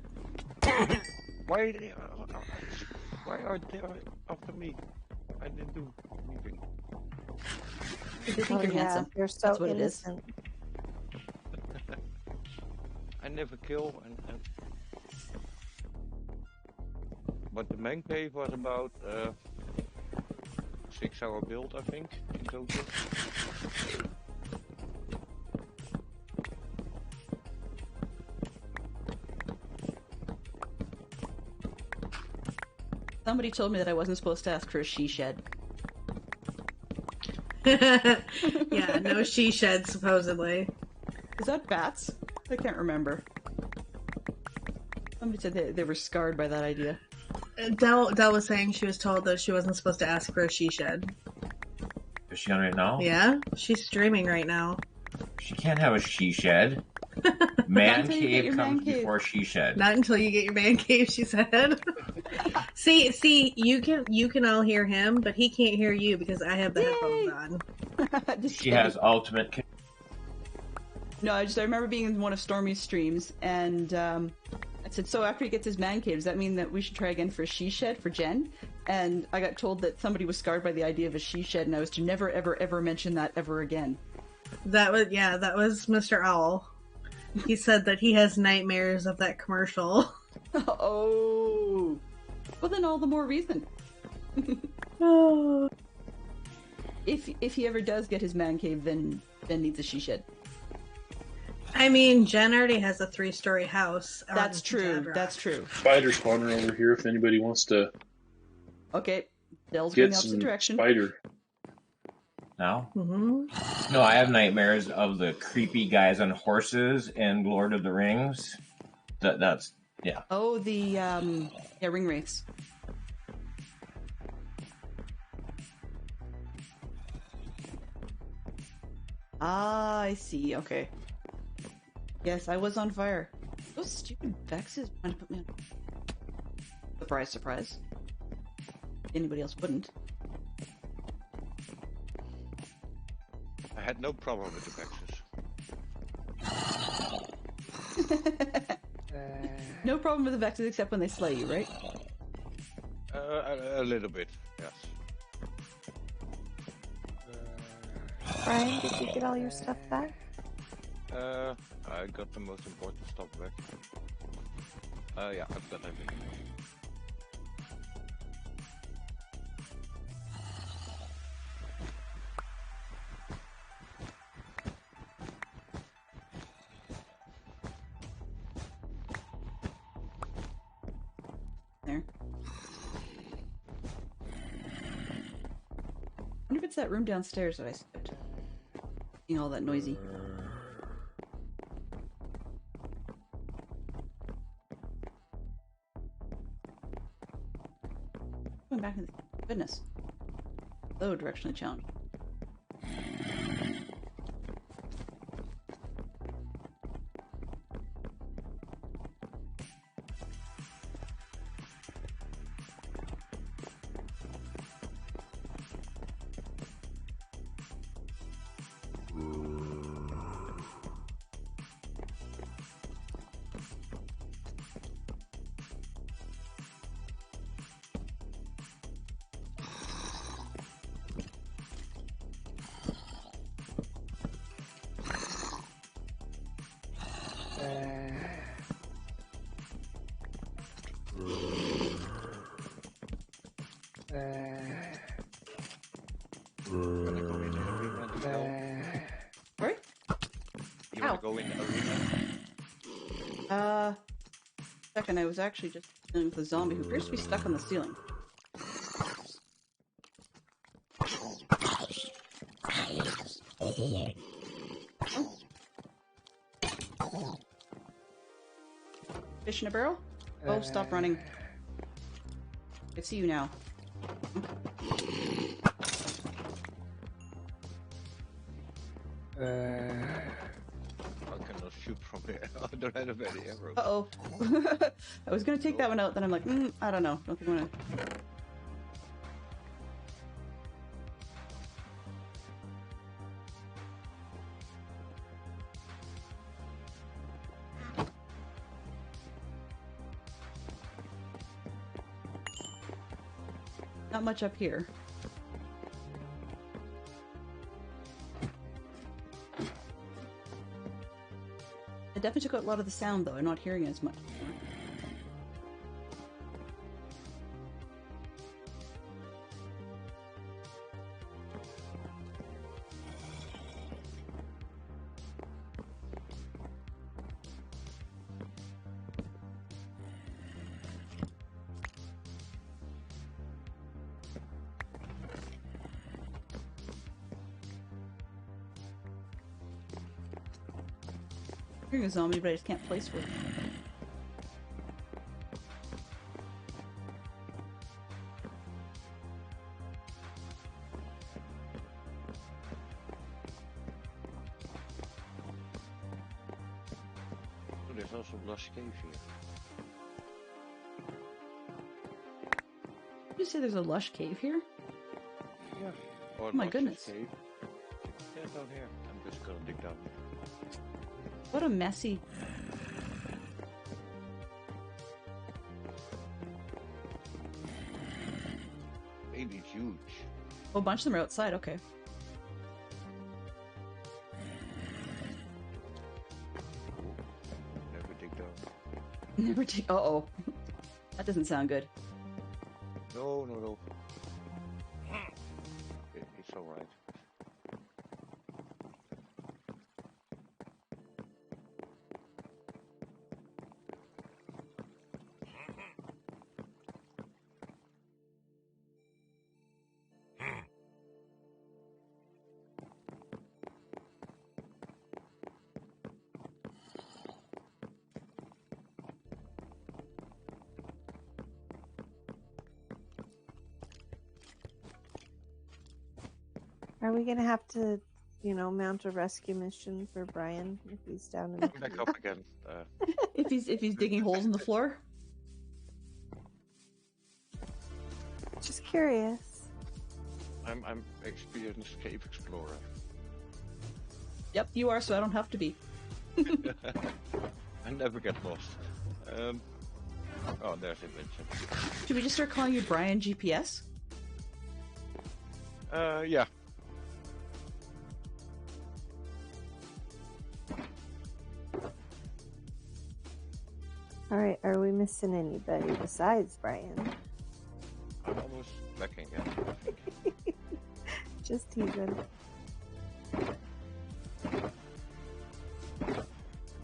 Why are they after me? I didn't do anything. They think Oh, you're yeah, handsome. you're so That's what it is. innocent. I never kill and but the man cave was about 6-hour build, I think, in total. Somebody told me that I wasn't supposed to ask for a she shed. Yeah, no she shed, supposedly. Is that bats? I can't remember. Somebody said they were scarred by that idea. Del was saying she was told that she wasn't supposed to ask for a she shed. Is she on right now? Yeah? She's streaming right now. She can't have a she shed. Man until you get cave your comes man cave. before she shed. Not until you get your man cave, she said. See, you can all hear him, but he can't hear you because I have the headphones on. Just She kidding. has ultimate. No, I remember being in one of Stormy's streams, and I said, so after he gets his man cave, does that mean that we should try again for a she shed for Jen? And I got told that somebody was scarred by the idea of a she shed, and I was to never, ever, ever mention that ever again. That was Mr. Owl. He said that he has nightmares of that commercial. Oh, well then all the more reason. Oh. If he ever does get his man cave, then needs a she shed. I mean, Jen already has a 3-story house. That's on true. Dead Rock. That's true. Spider spawner over here if anybody wants to Okay, Dell's going get the opposite some direction. spider. No? Mm-hmm. No, I have nightmares of the creepy guys on horses in Lord of the Rings. That's yeah. Oh, the ring wraiths. Ah, I see. Okay. Yes, I was on fire. Those stupid Vexes trying to put me on. Surprise, surprise. Anybody else wouldn't. I had no problem with the Vexes. No problem with the Vexes except when they slay you, right? A little bit, yes. Brian, did you get all your stuff back? I got the most important stuff back. Yeah, I've got everything. There. I wonder if it's that room downstairs that I skipped. Being all that noisy. Going back in the goodness. Low directionally challenged. Wanna go in the arena to go? Sorry? You wanna Ow. go in the arena? Second, I was actually just dealing with a zombie who appears to be stuck on the ceiling. Fish in a barrel? Oh, stop running. I see you now. I cannot shoot from here. I don't have any arrows. Uh-oh. I was gonna take that one out, then I'm like, I don't know. Don't think I'm gonna... Not much up here. I definitely took out a lot of the sound, though. I'm not hearing it as much. I'm hearing a zombie, but I just can't place where. Oh, there's also a lush cave here. Did you say there's a lush cave here? Yeah. Or Oh my Lush's goodness. Cave. Yeah, down here. I'm just gonna dig down. What a messy... Maybe it's huge. Oh, a bunch of them are outside, okay. Never dig down. Never take... Uh-oh. That doesn't sound good. No, no, no. It's alright. Are we gonna have to, mount a rescue mission for Brian if he's down in the Back up again. If he's digging holes in the floor? Just curious. I'm experienced cave explorer. Yep, you are, so I don't have to be. I never get lost. Oh, there's adventure. Should we just start calling you Brian GPS? Yeah. All right, are we missing anybody besides Brian? I'm almost lacking it, I think. Just teasing.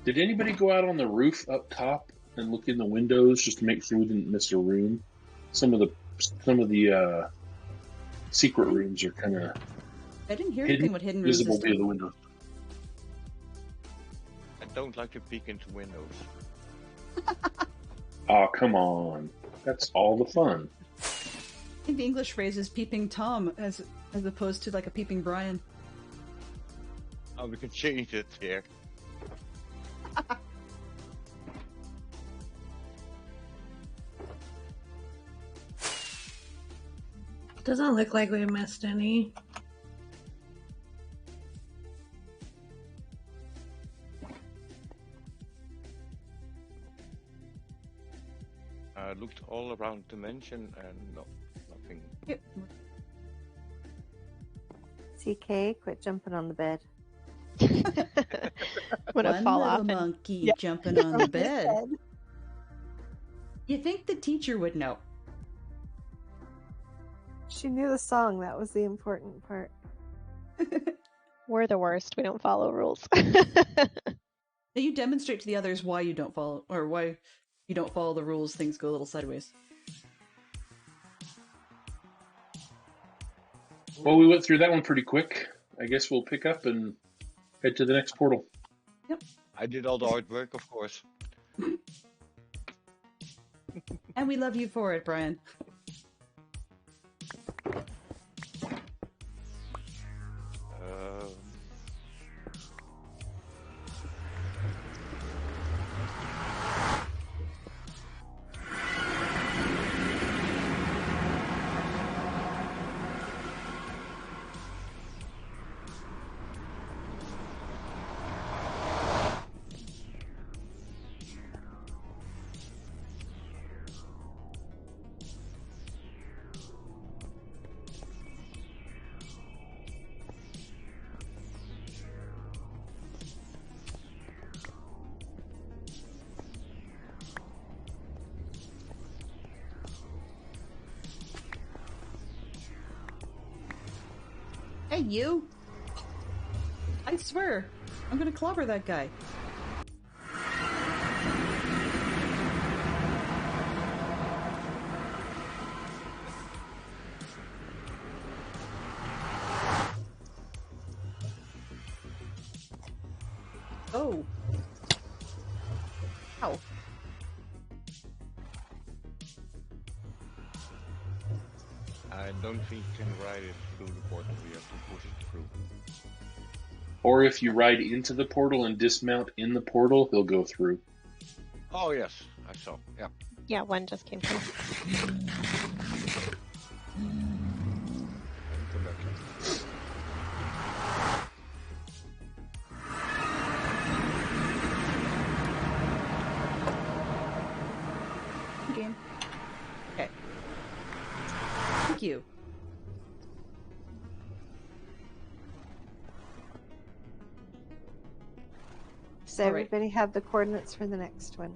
Did anybody go out on the roof up top and look in the windows just to make sure we didn't miss a room? Some of the secret rooms are kind of I didn't hear anything about hidden rooms visible this via time. the windows. I don't like to peek into windows. Oh, come on. That's all the fun. I think the English phrase is peeping Tom as opposed to like a peeping Brian. Oh, we can change it here. Doesn't look like we missed any. I looked all around the mansion and no, nothing. Yep. CK, quit jumping on the bed. I'm gonna One fall little off and monkey jumping on the bed. You think the teacher would know? She knew the song. That was the important part. we're the worst. We don't follow rules. Now you demonstrate to the others why you don't follow, or why you don't follow the rules. Things go a little sideways. Well, we went through that one pretty quick. I guess we'll pick up and head to the next portal. I did all the hard work, of course. And we love you for it, Brian. Hey, you! I swear, I'm gonna clobber that guy. Oh. Ow. I don't think you can ride it through the portal. We have to push it through. Or if you ride into the portal and dismount in the portal, he'll go through. Oh yes, I saw. Yeah. Yeah, one just came through. Introduction. Game. Okay. Thank you. Does All right. everybody have the coordinates for the next one?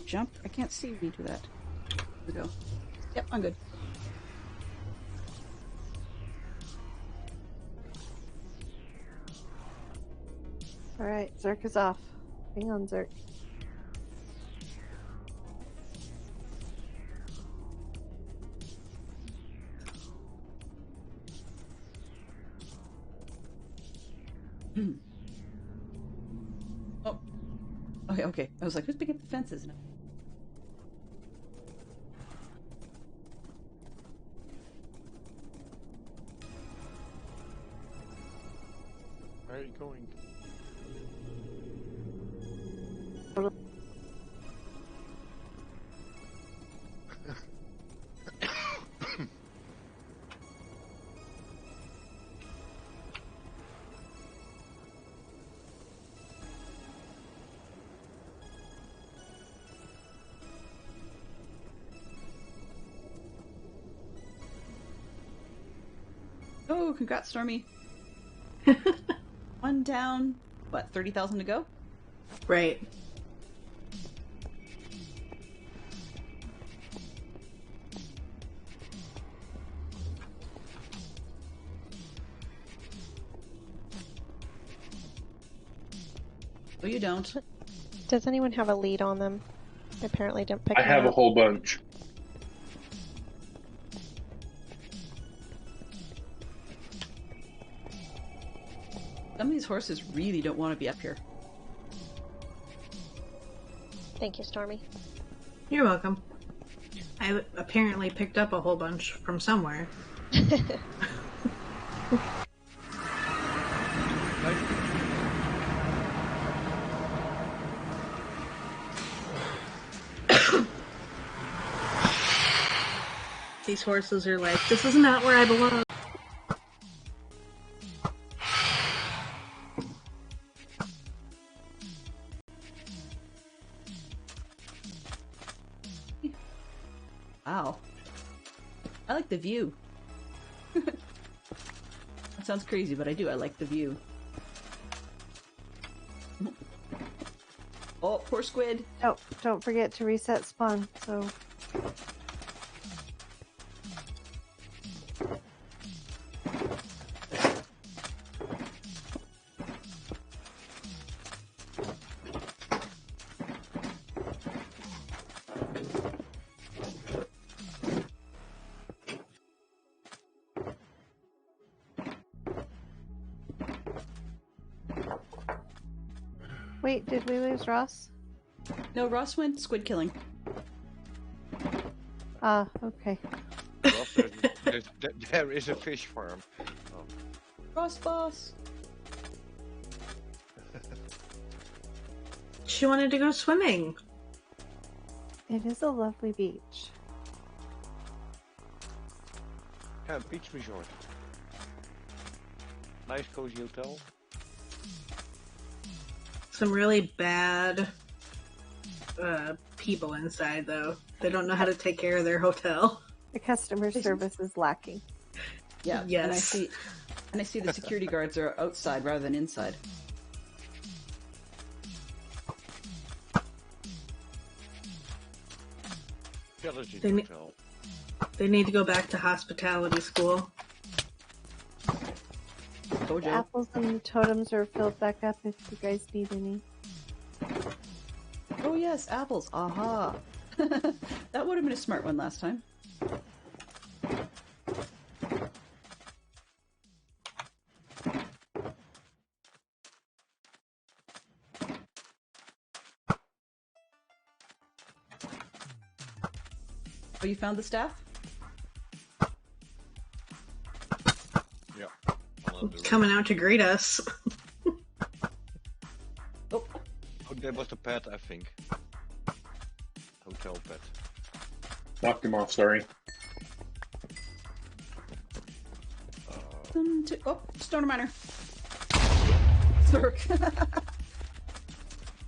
Jump? I can't see me do that. There we go. Yep, I'm good. All right, Zerk is off. Hang on, Zerk. Oh. Okay, okay. I was like, who's picking up the fences now? Where are you going? Oh, congrats, Stormy. One down. What, 30,000 to go? Right. Oh, you don't. Does anyone have a lead on them? I apparently didn't pick I them have a up. whole bunch. Some of these horses really don't want to be up here. Thank you, Stormy. You're welcome. I apparently picked up a whole bunch from somewhere. These horses are like, this is not where I belong. Wow. I like the view. That sounds crazy, but I do. I like the view. Oh, poor squid. Oh, don't forget to reset spawn. So wait, did we lose Ross? No, Ross went squid killing. Ah, okay. Ross, there is a fish farm. Oh. Ross boss. She wanted to go swimming. It is a lovely beach. Yeah, beach resort. Nice cozy hotel. Some really bad people inside, though. They don't know how to take care of their hotel. The customer service is lacking. Yeah. Yes. And I see the security guards are outside rather than inside. Challenging They ne- hotel. They need to go back to hospitality school. The Gojo. apples and the totems are filled back up if you guys need any. Oh yes, apples. Aha. That would have been a smart one last time. Oh, you found the staff? Yeah. On the Coming out to greet us. Oh, Oh, that was the pet, I think. Hotel pet. Knocked him off, sorry. oh, stoner miner. Zerk.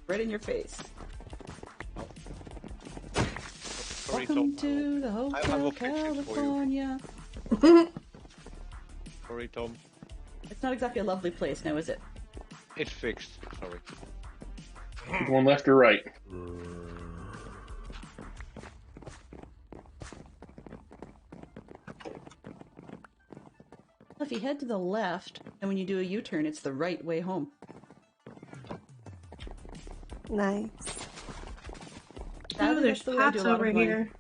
Right in your face. Sorry, Welcome Tom. to the I Hotel will fix it for you. California. Sorry, Tom. It's not exactly a lovely place now, is it? It's fixed. Sorry. Going left or right? If you head to the left, and when you do a U-turn, it's the right way home. Nice. Oh, there's That's the way I do pots a lot of over mine. here.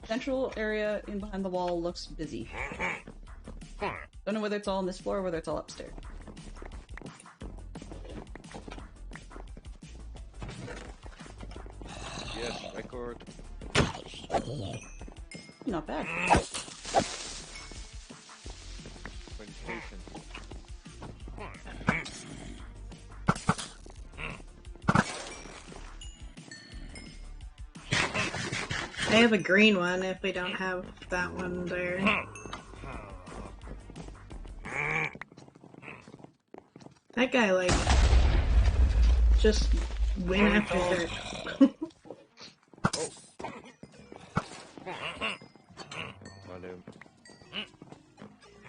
Central area in behind the wall looks busy. Don't know whether it's all on this floor or whether it's all upstairs. Yes, record. Not bad. Presentation. I have a green one if we don't have that one there. That guy, like, just went after her.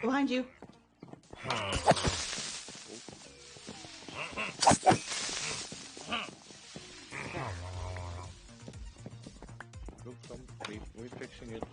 Behind you. Look, we're fixing it.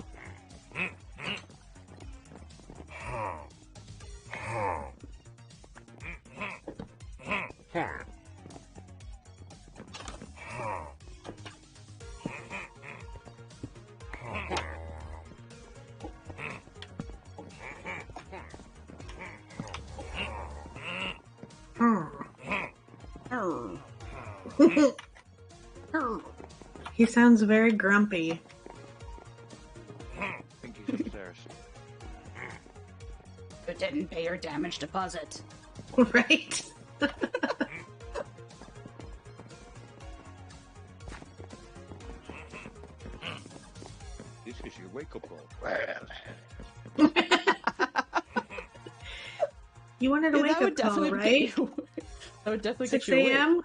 He sounds very grumpy. I think he's upstairs. You didn't pay your damage deposit. Right? This is your wake-up call. You wanted a Yeah, wake-up call, right? That would definitely 6 get you awake. a.m.?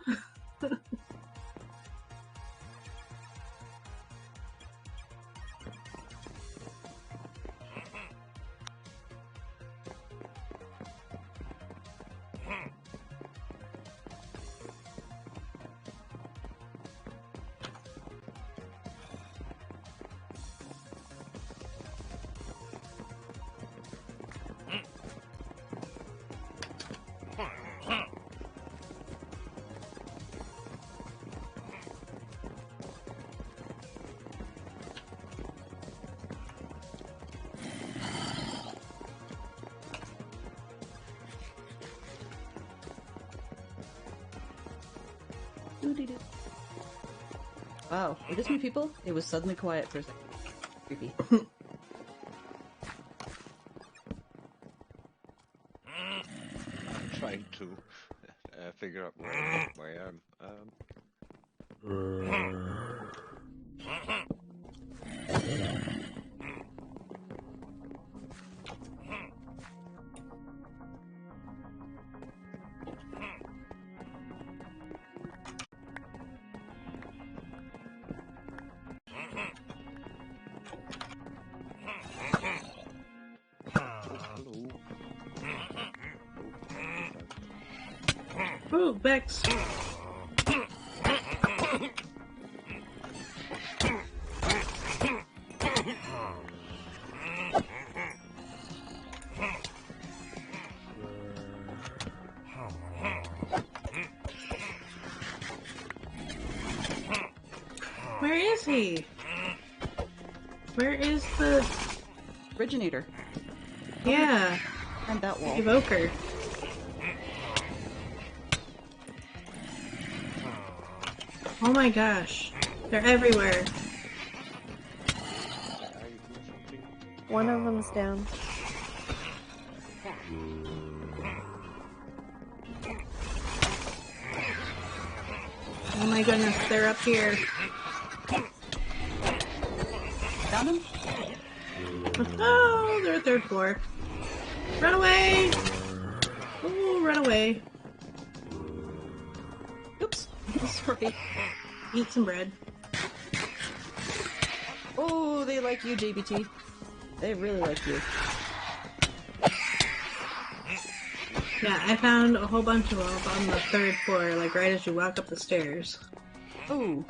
Wow, were this many people? It was suddenly quiet for a second. Creepy. I'm trying to figure out where I am. Hello. Ooh, Bex. Where is he? Where is the... Originator. Yeah, And that wall. evoker. Oh my gosh. They're everywhere. Are you doing something? One of them's down. Oh my goodness, they're up here. Found him? Oh, they're third floor. Run away! Oh, run away. Oops. Sorry. Eat some bread. Oh, they like you, JBT. They really like you. Yeah, I found a whole bunch of them up on the third floor, like right as you walk up the stairs. Oh.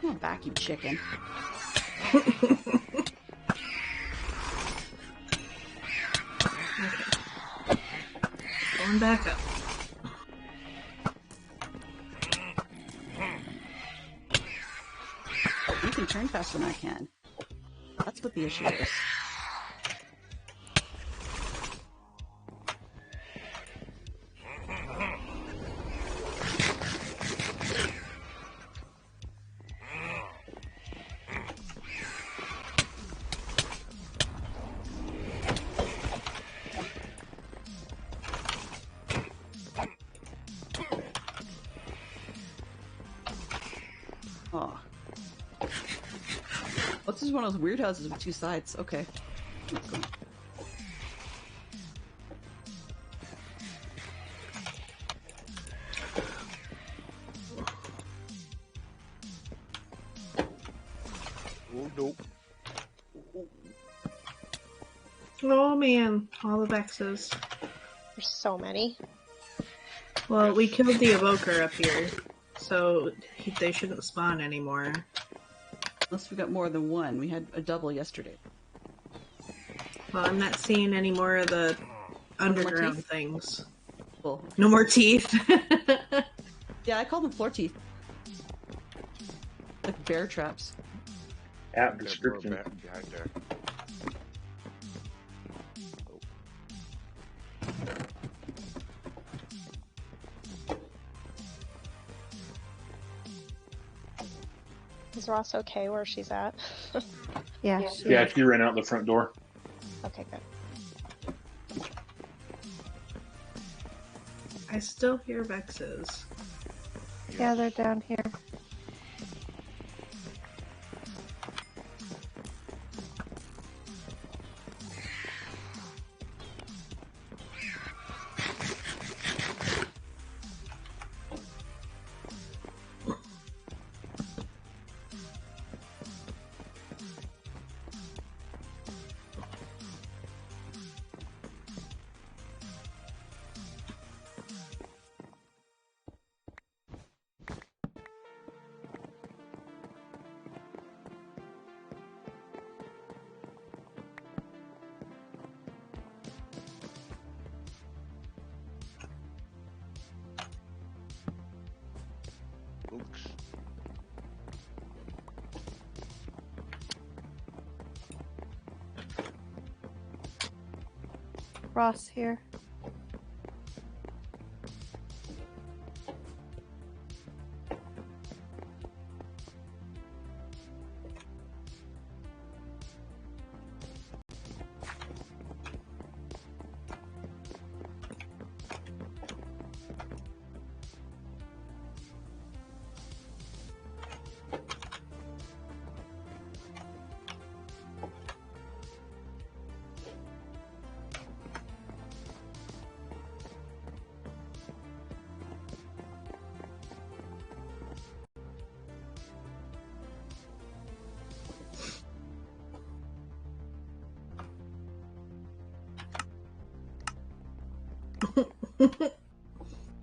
Come on back, you chicken. Going back up. You can turn faster than I can. That's what the issue is. Oh. Oh, this is one of those weird houses with two sides. Okay. no. Oh man, all the Vexes. There's so many. Well, we killed the Evoker up here, so they shouldn't spawn anymore. Unless we got more than one. We had a double yesterday. Well, I'm not seeing any more of the underground teeth? things. Cool. No more teeth. Yeah, I call them floor teeth. Like bear traps. App There's description. more behind there. Is Ross okay where she's at? Yeah. Yeah, she ran out the front door. Okay, good. I still hear Vexes. Yeah, they're down here. Oops. Ross here.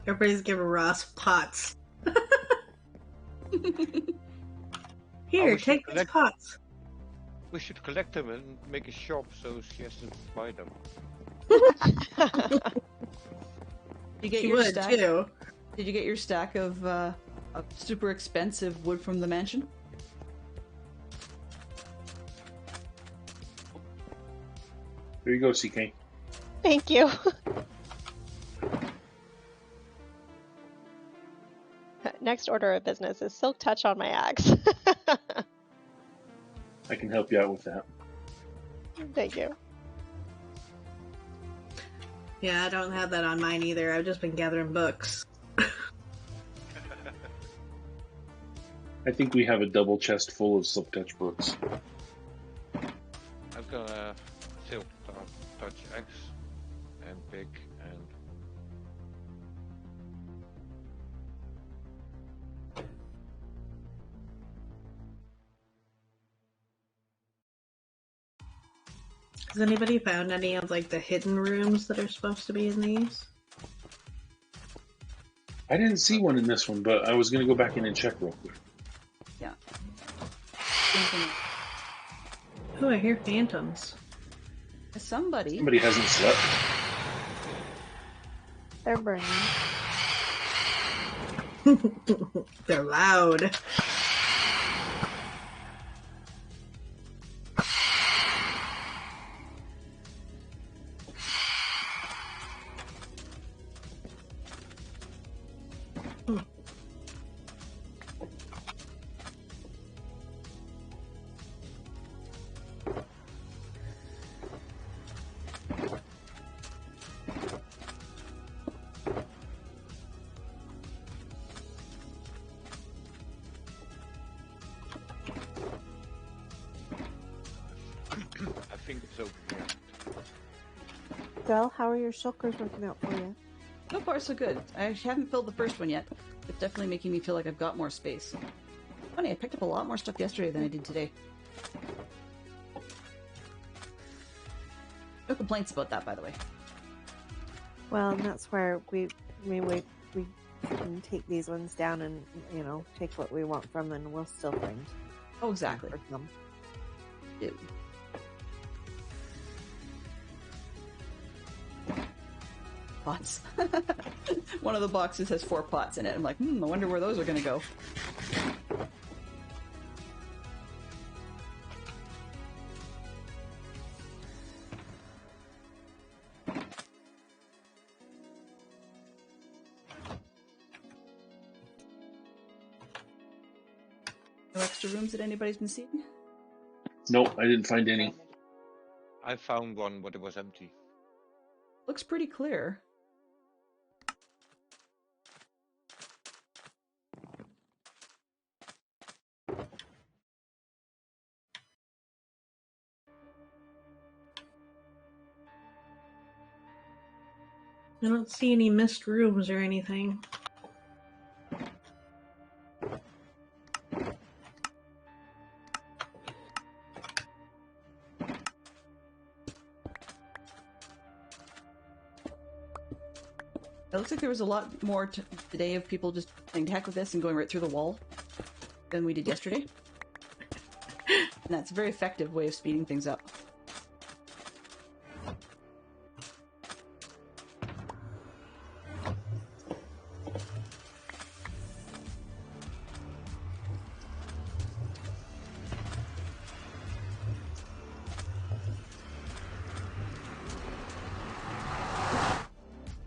Everybody's giving Ross pots. Here, we should take these collect- pots. We should collect them and make a shop so she has to buy them. You get She your would stack. too. Did you get your stack of super expensive wood from the mansion? There you go, CK. Thank you. Next order of business is silk touch on my axe. I can help you out with that. Thank you. Yeah, I don't have that on mine either. I've just been gathering books. I think we have a double chest full of Silk Touch books. I've got a silk touch axe and pick and Has anybody found any of like the hidden rooms that are supposed to be in these? I didn't see one in this one, but I was going to go back in and check real quick. Yeah. Oh, I hear phantoms. Somebody. Somebody hasn't slept. They're burning. They're loud. I think it's open here. Del, how are your shulkers working out for you? So far, so good. I haven't filled the first one yet. It's definitely making me feel like I've got more space. Funny, I picked up a lot more stuff yesterday than I did today. No complaints about that, by the way. Well, and that's where we can take these ones down and, you know, take what we want from them, and we'll still find. Oh, exactly. Them. Yeah. Pots. One of the boxes has 4 pots in it. I'm like, I wonder where those are going to go. No extra rooms that anybody's been seeing? Nope, I didn't find any. I found one, but it was empty. Looks pretty clear. I don't see any missed rooms or anything. It looks like there was a lot more today of people just saying, heck with this and going right through the wall than we did yesterday. And that's a very effective way of speeding things up.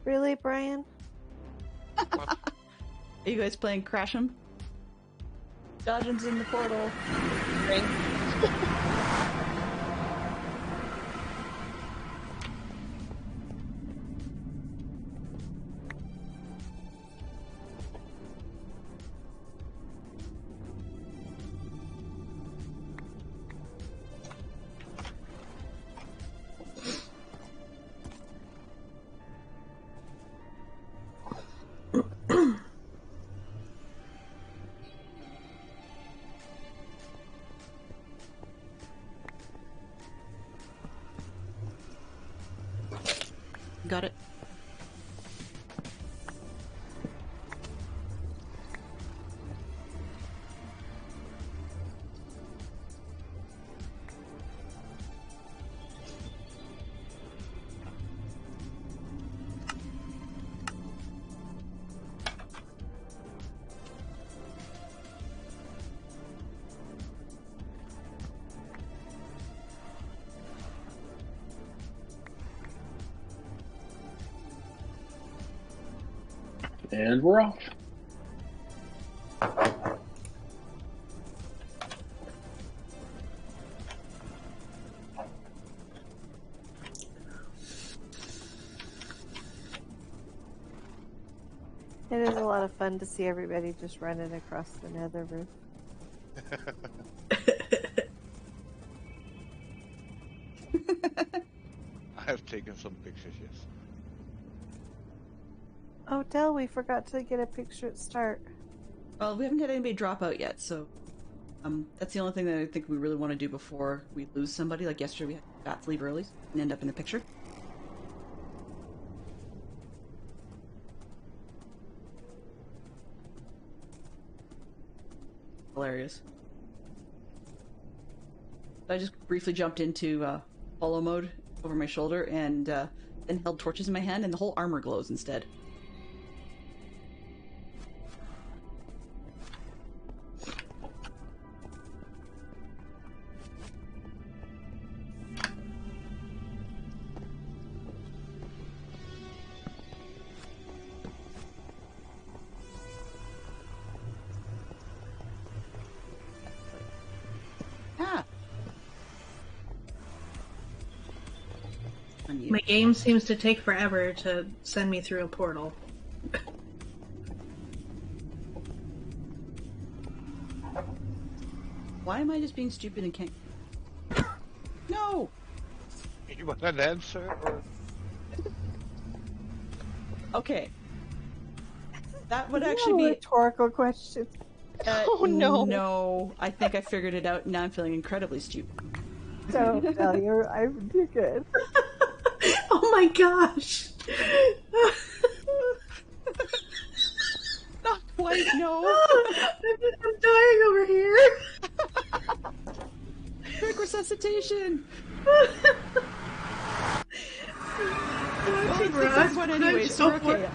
Really, Brian? Are you guys playing Crash 'em? Dodgems in the portal. Ring. Got it. And we're off. It is a lot of fun to see everybody just running across the nether roof. I have taken some pictures, yes. Oh, Del, we forgot to get a picture at start. Well, we haven't had anybody drop out yet, so that's the only thing that I think we really want to do before we lose somebody. Like yesterday, we had Bats leave early and end up in the picture. Hilarious. So I just briefly jumped into follow mode over my shoulder and then held torches in my hand, and the whole armor glows instead. My game seems to take forever to send me through a portal. Why am I just being stupid and can't... No! You want an answer? Or... Okay. That would actually be... rhetorical question. Oh, no. No, I think I figured it out. Now I'm feeling incredibly stupid. So, no, you're good. Oh my gosh! Not quite, no. I'm dying over here. Quick resuscitation. Watching Well, Ross one anyway, punch so we're okay.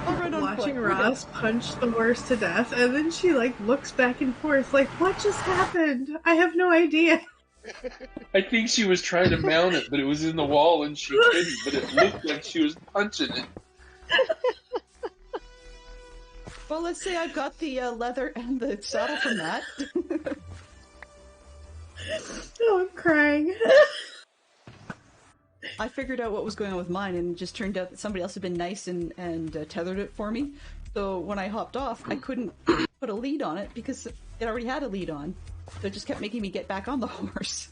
I'll run on watching foot. Ross punch the horse to death, and then she like looks back and forth, like, "What just happened? I have no idea." I think she was trying to mount it, but it was in the wall and she couldn't. But it looked like she was punching it. Well, let's say I've got the leather and the saddle from that. Oh, I'm crying. I figured out what was going on with mine, and it just turned out that somebody else had been nice and tethered it for me. So when I hopped off, I couldn't put a lead on it because it already had a lead on. So it just kept making me get back on the horse.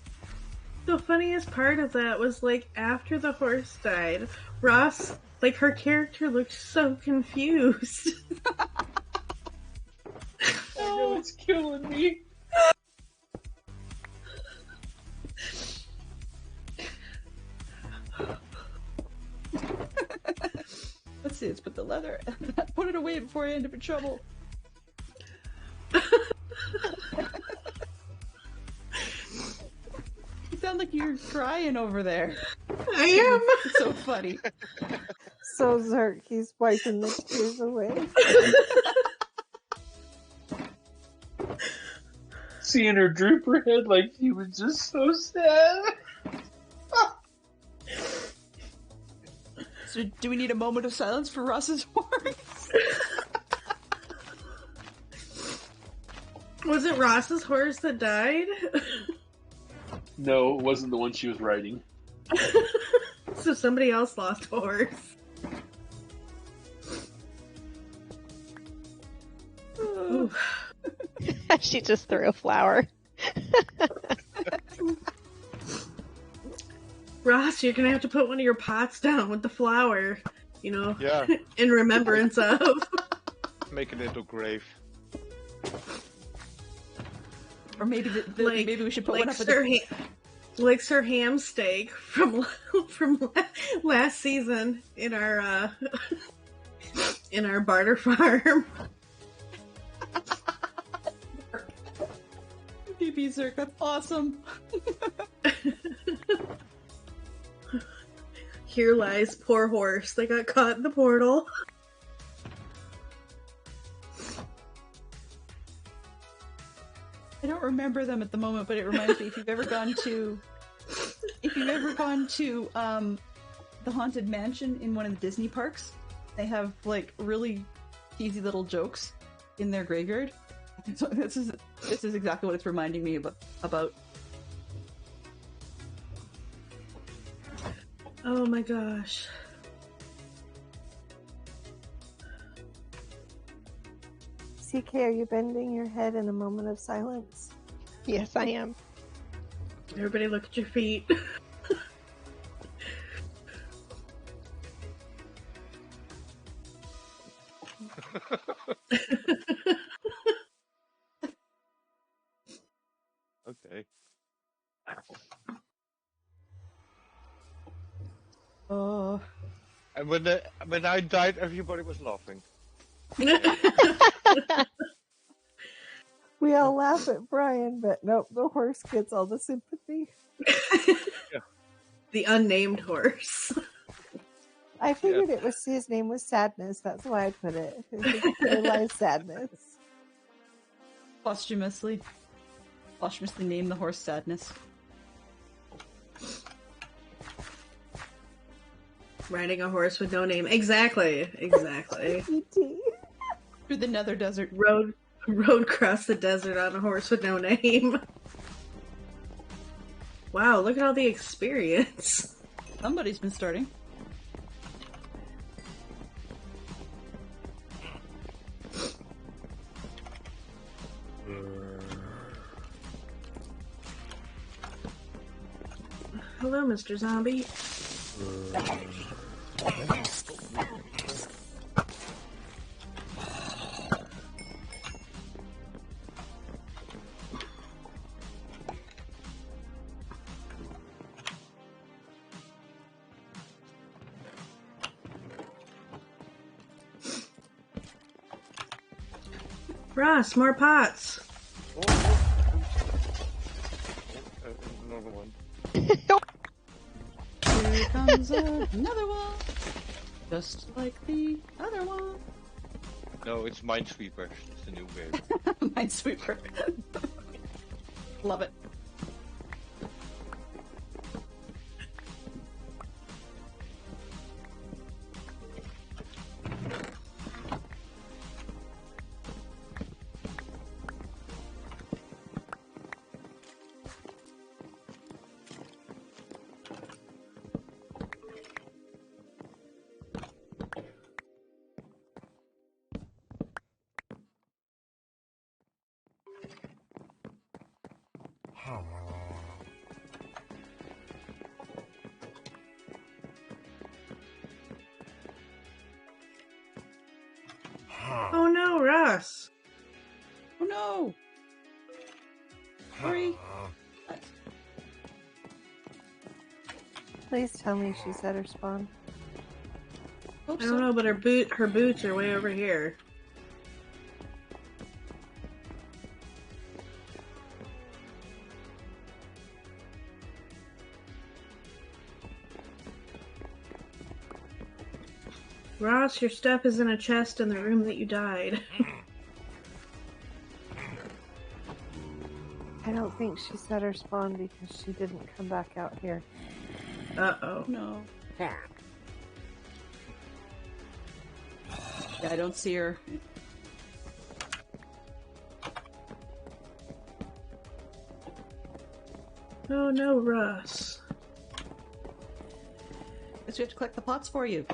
The funniest part of that was, like, after the horse died, Ross, like, her character looked so confused. I know it's killing me. Let's see, let's put the leather, put it away before I end up in trouble. You sound like you're crying over there. I am. It's so funny. So Zerk, he's wiping the tears away. Seeing her droop her head like he was just so sad. So do we need a moment of silence for Ross's horse? Was it Ross's horse that died? No, it wasn't the one she was riding. So somebody else lost a horse. Ooh. She just threw a flower. Ross, you're gonna have to put one of your pots down with the flower, you know, Yeah, in remembrance of. make a little grave. Or maybe Like- maybe we should put like one up at Sir the... like Sir Ham Steak from last season in our barter farm. DB Zerk, that's awesome. Here lies poor horse. They got caught in the portal. I don't remember them at the moment, but it reminds me, if you've ever gone to the Haunted Mansion in one of the Disney parks, they have like really cheesy little jokes in their graveyard. So this is exactly what it's reminding me about. Oh my gosh. CK, are you bending your head in a moment of silence? Yes, I am. Everybody look at your feet. Okay. Oh, And when I died, everybody was laughing. We all laugh at Brian, but nope, the horse gets all the sympathy. The unnamed horse. I figured it was his name was Sadness. That's why I put it. There lies Sadness. posthumously name the horse Sadness. Riding a horse with no name. Exactly. E.T. Through the Nether Desert. Rode across the desert on a horse with no name. Wow, look at all the experience. Somebody's been starting. Hello, Mr. Zombie. Ross, more pots. Another one. Here comes another one. Just like the other one. No, it's Minesweeper. It's the new game. Minesweeper. Love it. Oh no, Ross. Oh no! Hurry! Please tell me she's at her spawn. Hope I don't know, but her boots are way over here. Ross, your stuff is in a chest in the room that you died. I don't think she's at her spawn because she didn't come back out here. Uh-oh. No. Yeah, I don't see her. Oh no, Ross. Guess we have to collect the pots for you.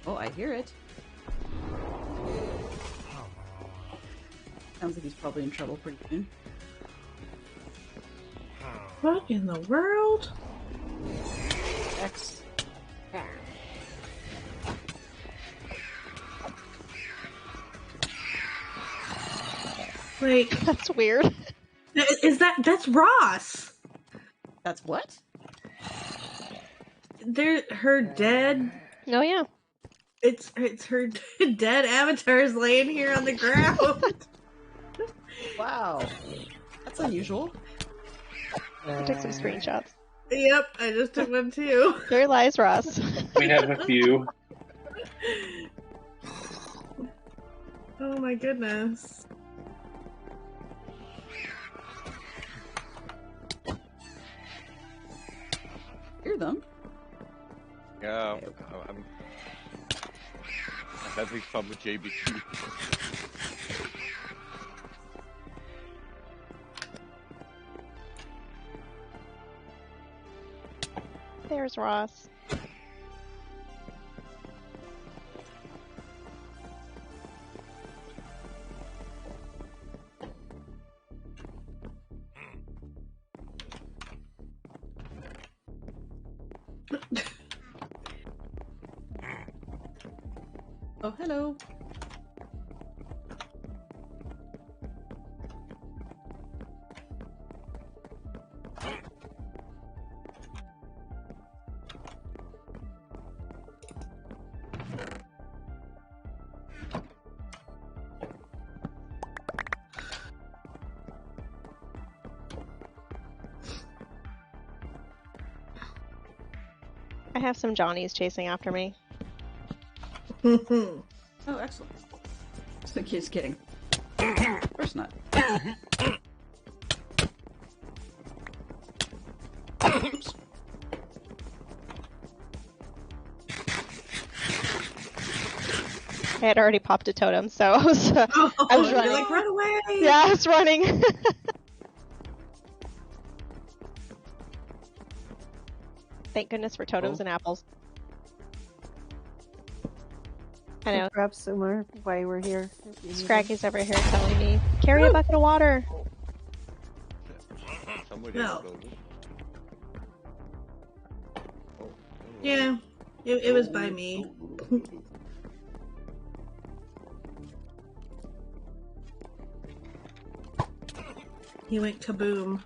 Oh, I hear it. Sounds like he's probably in trouble pretty soon. What in the world? X. Wait, That's weird. that's Ross? That's what? Her dead. Oh yeah. It's her dead avatars laying here on the ground. Wow. That's unusual. I took some screenshots. Yep, I just took one too. There lies Ross. We have a few. Oh my goodness. Hear them? Yeah, I'm having fun with JBQ. There's Ross. Oh, hello. I have some Johnnies chasing after me. Oh, excellent. So kid's kidding. Of course not. Oops. I had already popped a totem, so I was You're running. like, run away! Yeah, I was running. Thank goodness for Totems Oh. and apples. I know. Grab some more while we're here. if you need them. Scraggy's over here telling me, carry a bucket of water. Somebody Well. exploded. Oh, Yeah, it was by me. He went kaboom.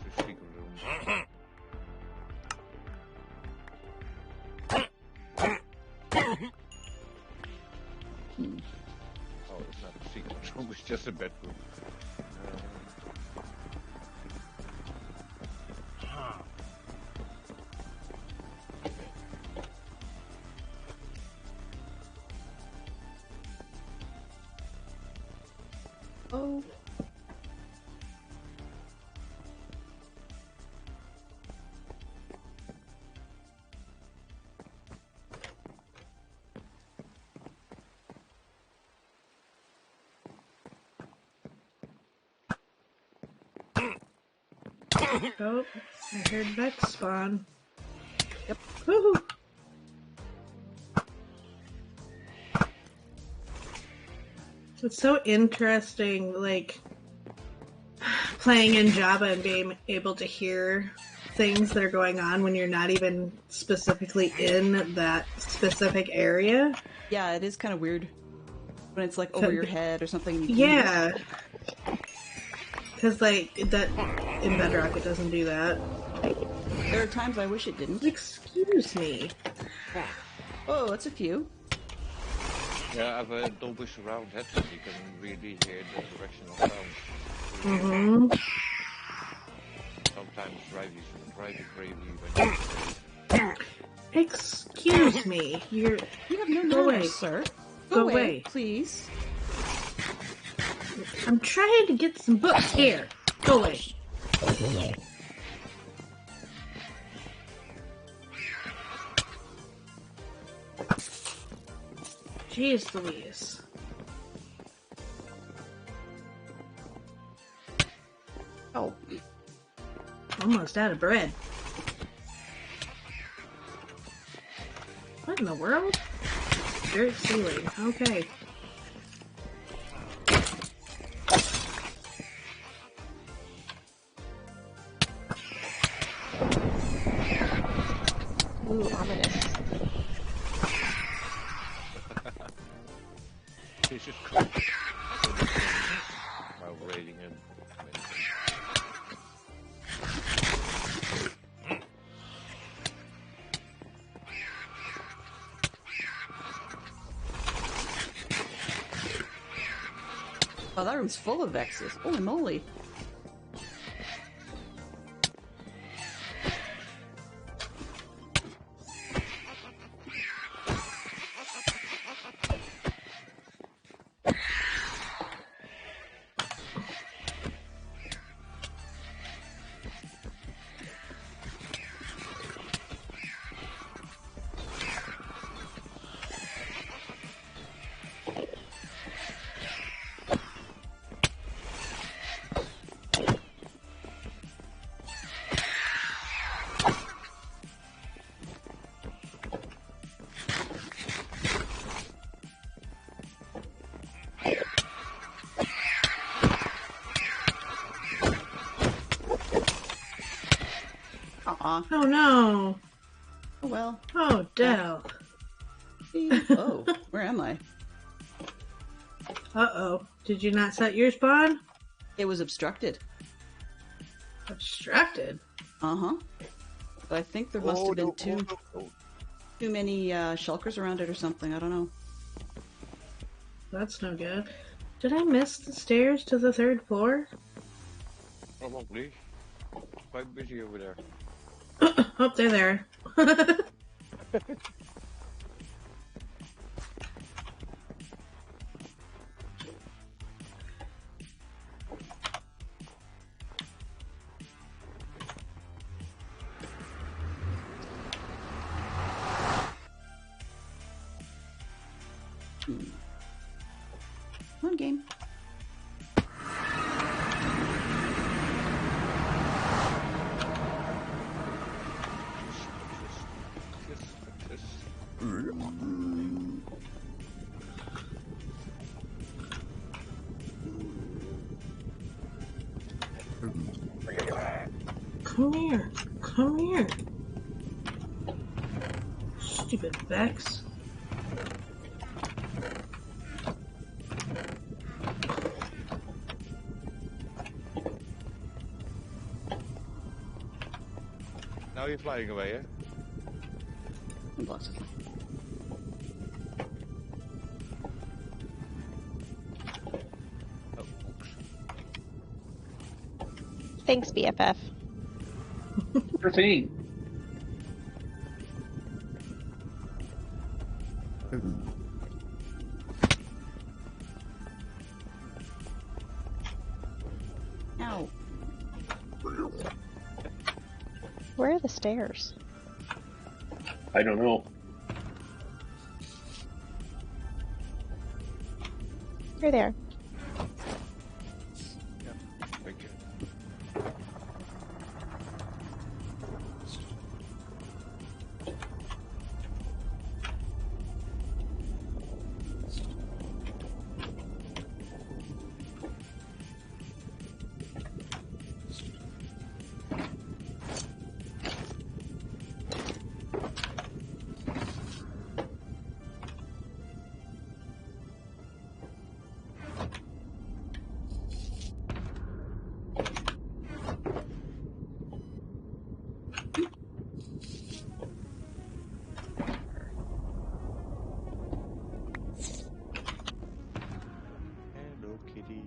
It's a secret room. Oh, it's not a secret room, it's just a bedroom. Oh. Oh, I heard Vex spawn. Yep. Woohoo! It's so interesting, like, playing in Java and being able to hear things that are going on when you're not even specifically in that specific area. Yeah, it is kind of weird when it's like over your head or something. And you Yeah. Because, like, that in Bedrock it doesn't do that. There are times I wish it didn't. Excuse me. Oh, that's a few. Yeah, I've a Dolby surround headset, you can really hear the direction of sound. Mm-hmm. Sometimes drive you crazy when Excuse me. You have no Go away. manners, sir. Go away. please. I'm trying to get some books here. Go away. Jeez Louise. Oh, Almost out of bread. What in the world? Dirt ceiling. Okay. Ooh, ominous. this is cool. While raiding him. Oh, that room's full of Vexes. Holy moly. Aw. Oh no. Oh well. Oh, Dell. Oh, where am I? Uh-oh. Did you not set your spawn? It was obstructed. Obstructed? Uh-huh. But I think there must have been too many shulkers around it or something. I don't know. That's no good. Did I miss the stairs to the third floor? Probably. Quite busy over there. Oh, they're there. on, game. Come here. Come here. Stupid Vex. Now you're flying away, eh? And blocks it. Oh, oops. Thanks, BFF. Sure thing. Ow. Where are the stairs? I don't know. You're there. Thank you. Hello, kitty.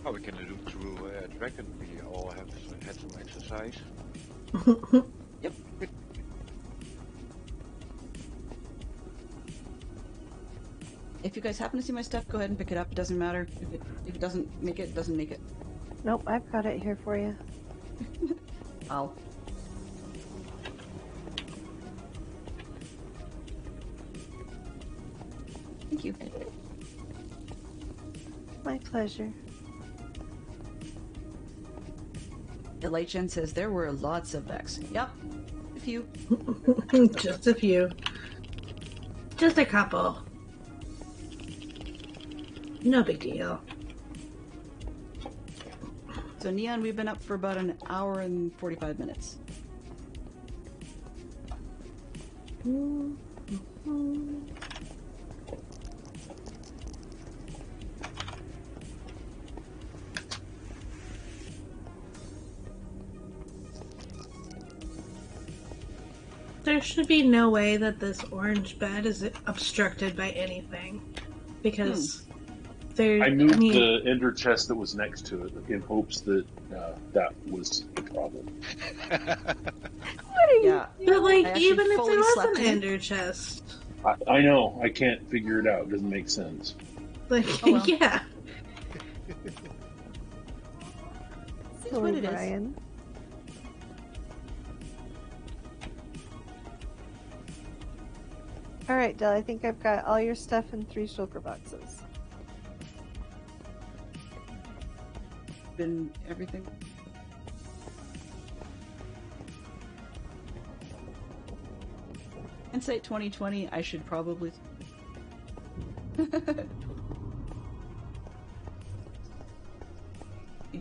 Oh, we can look through Dragon. We all have had some exercise. Yep. If you guys happen to see my stuff, go ahead and pick it up. It doesn't matter. If it doesn't make it, it doesn't make it. Nope, I've got it here for you. Ow. Thank you. My pleasure. Elijah says there were lots of Vex. Yep. A few. Just a few. Just a couple. No big deal. So Neon, we've been up for about an hour and 45 minutes. There should be no way that this orange bed is obstructed by anything. Because there. I moved the ender chest that was next to it in hopes that that was the problem. What are you? Yeah. But like, I actually even if fully there was slept an in it. ender chest, I know. I can't figure it out. It doesn't make sense. like, Oh, well. yeah. It's what it is. Brian. All right, Del, I think I've got all your stuff in 3 shulker boxes. Been everything. Hindsight 2020, I should probably.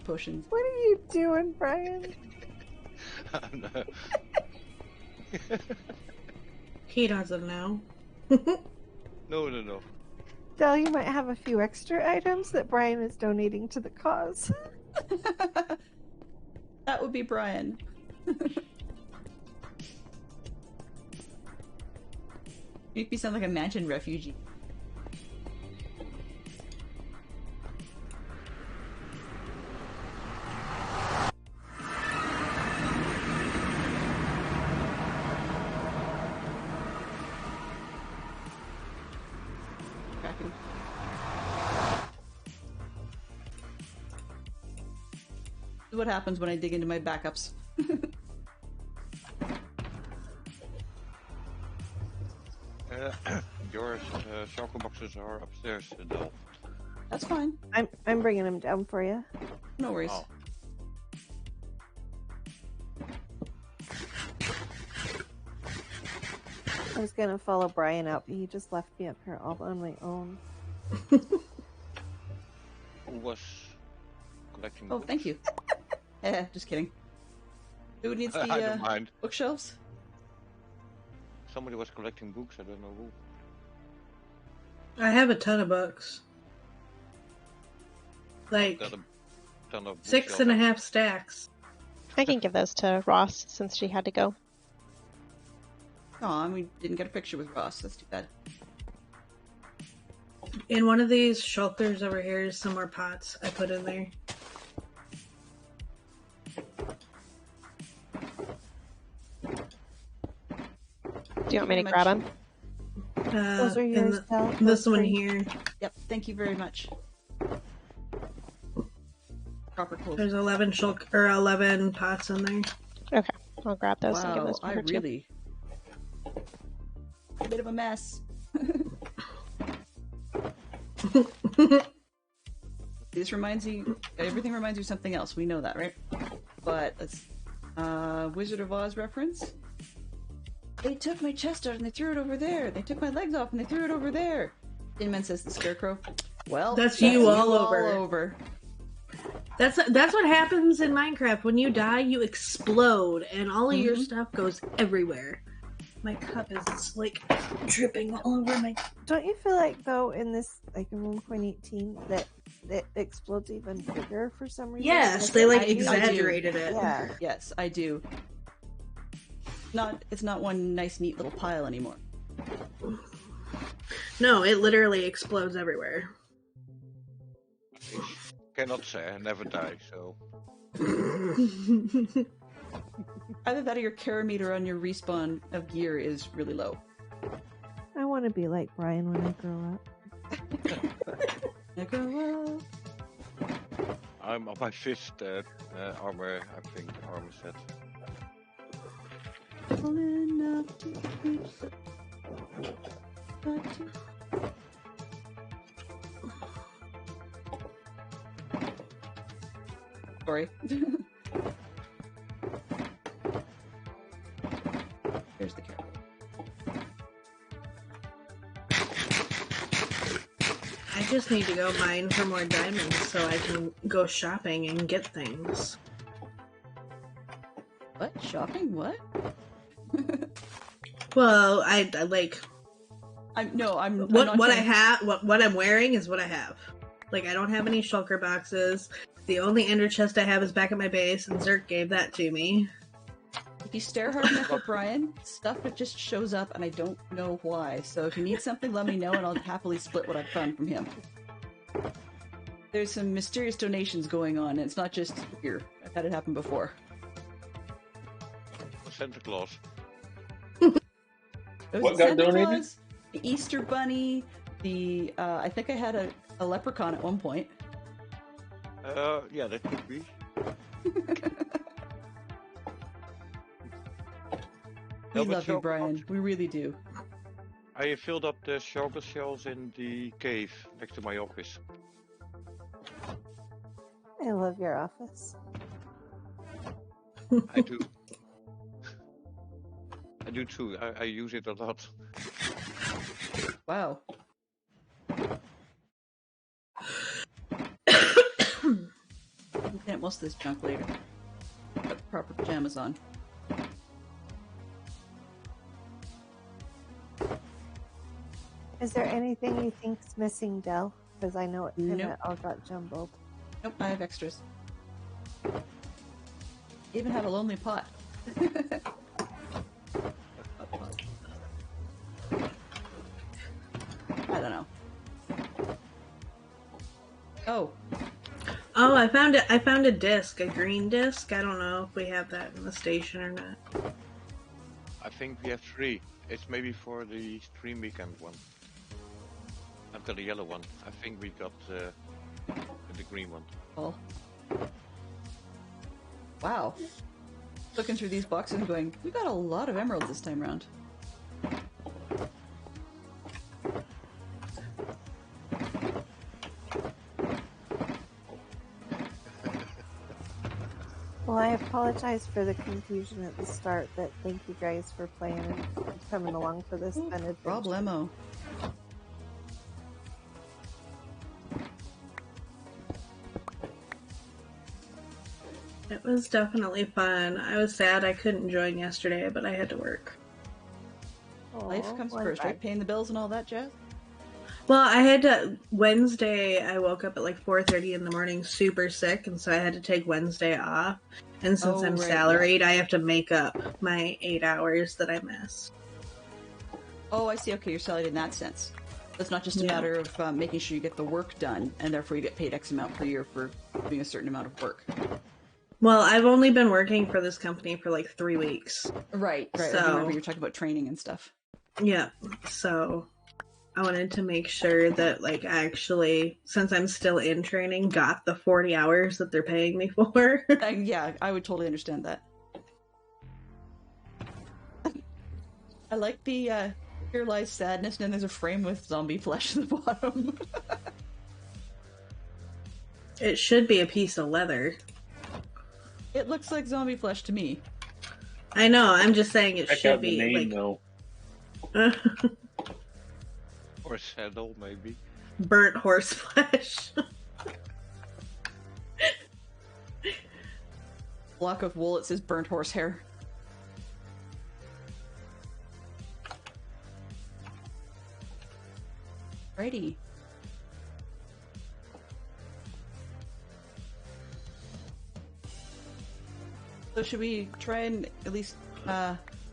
potions. What are you doing, Brian? He doesn't know. No. Del, you might have a few extra items that Brian is donating to the cause. That would be Brian. Make me sound like a mansion refugee. Cracking. This is what happens when I dig into my backups. Your shulker boxes are upstairs, Del. That's fine. I'm bringing them down for you. No worries. Oh. I was gonna follow Brian out, but he just left me up here all on my own. Who was collecting Oh, books? thank you. Just kidding. Who needs I the don't mind. bookshelves? Somebody was collecting books, I don't know who. I have a ton of books. Like Got a ton of 6.5 stacks. I can give those to Ross since she had to go. Aw, we didn't get a picture with Ross. That's too bad. In one of these shulkers over here is some more pots I put in there. Do you want me to grab them? Those are in yours, Del. this Those one three. here. Yep, thank you very much. Proper clothes. There's 11 pots in there. Okay, I'll grab those and give Wow, those to I her too. really... A bit of a mess. This reminds you... Everything reminds you of something else. We know that, right? But, let's... Wizard of Oz reference? They took my chest out and they threw it over there. They took my legs off and they threw it over there. Tin Man says the Scarecrow. Well, That's you all all over. over. That's what happens in Minecraft. When you die, you explode, and all of your stuff goes everywhere. My cup is like dripping all over my. Don't you feel like though in this like in 1.18 that it explodes even bigger for some reason? Yes, they like I do. exaggerated it. Yeah. Yes, I do. It's not one nice neat little pile anymore. No, it literally explodes everywhere. Cannot say, I never die, so... Either that or your carameter on your respawn of gear is really low. I want to be like Brian when I grow up. I grow up. I'm on my 5th armor, I think, armor set. Enough to reach the... Sorry. There's the carrot. I just need to go mine for more diamonds so I can go shopping and get things. What? Shopping? What? Well, I like I'm what not I trying- have. What I'm wearing is what I have. Like I don't have any shulker boxes. The only ender chest I have is back at my base, and Zerk gave that to me. If you stare hard enough at Brian, stuff that just shows up, and I don't know why. So if you need something, let me know, and I'll happily split what I've found from him. There's some mysterious donations going on, and it's not just here. I've had it happen before. Santa Claus. There was What the got Santa donated? Claus, the Easter Bunny, the I think I had a leprechaun at one point. Yeah, that could be. We No, but love you, shulker Brian. box- We really do. I filled up the shulker shells in the cave next to my office. I love your office. I do. I do too. I use it a lot. Wow. out most of this junk later. Put proper pajamas on. Is there anything you think's missing, Del? Because I know it kind of Nope. all got jumbled. Nope, I have extras. Even have a lonely pot. I don't know. Oh, Oh, I found it. I found a disc, a green disc. I don't know if we have that in the station or not. I think we have 3. It's maybe for the stream weekend one. I've got a yellow one. I think we got the green one. well. Wow. Looking through these boxes and going, we got a lot of emeralds this time around. Well, I apologize for the confusion at the start, but thank you guys for playing and coming along for this fun adventure. Problemo. It was definitely fun. I was sad I couldn't join yesterday, but I had to work. Life Aw, comes one first, right? back. Paying the bills and all that jazz? Well, I had to Wednesday. I woke up at like 4:30 in the morning, super sick, and so I had to take Wednesday off. And since Oh, I'm right, salaried, I have to make up my 8 hours that I missed. Oh, I see. Okay, you're salaried in that sense. It's not just a Yeah. matter of making sure you get the work done, and therefore you get paid X amount per year for doing a certain amount of work. Well, I've only been working for this company for like 3 weeks. Right, right. So- I remember you were talking about training and stuff. Yeah, so I wanted to make sure that, like, I actually, since I'm still in training, got the 40 hours that they're paying me for. Yeah, I would totally understand that. I like the here lies sadness, and then there's a frame with zombie flesh at the bottom. It should be a piece of leather. It looks like zombie flesh to me. I know, I'm just saying it Check should out the be, name, though. like, Or a saddle, maybe. burnt horse flesh. Block of wool, it says burnt horsehair. Righty. So should we try and at least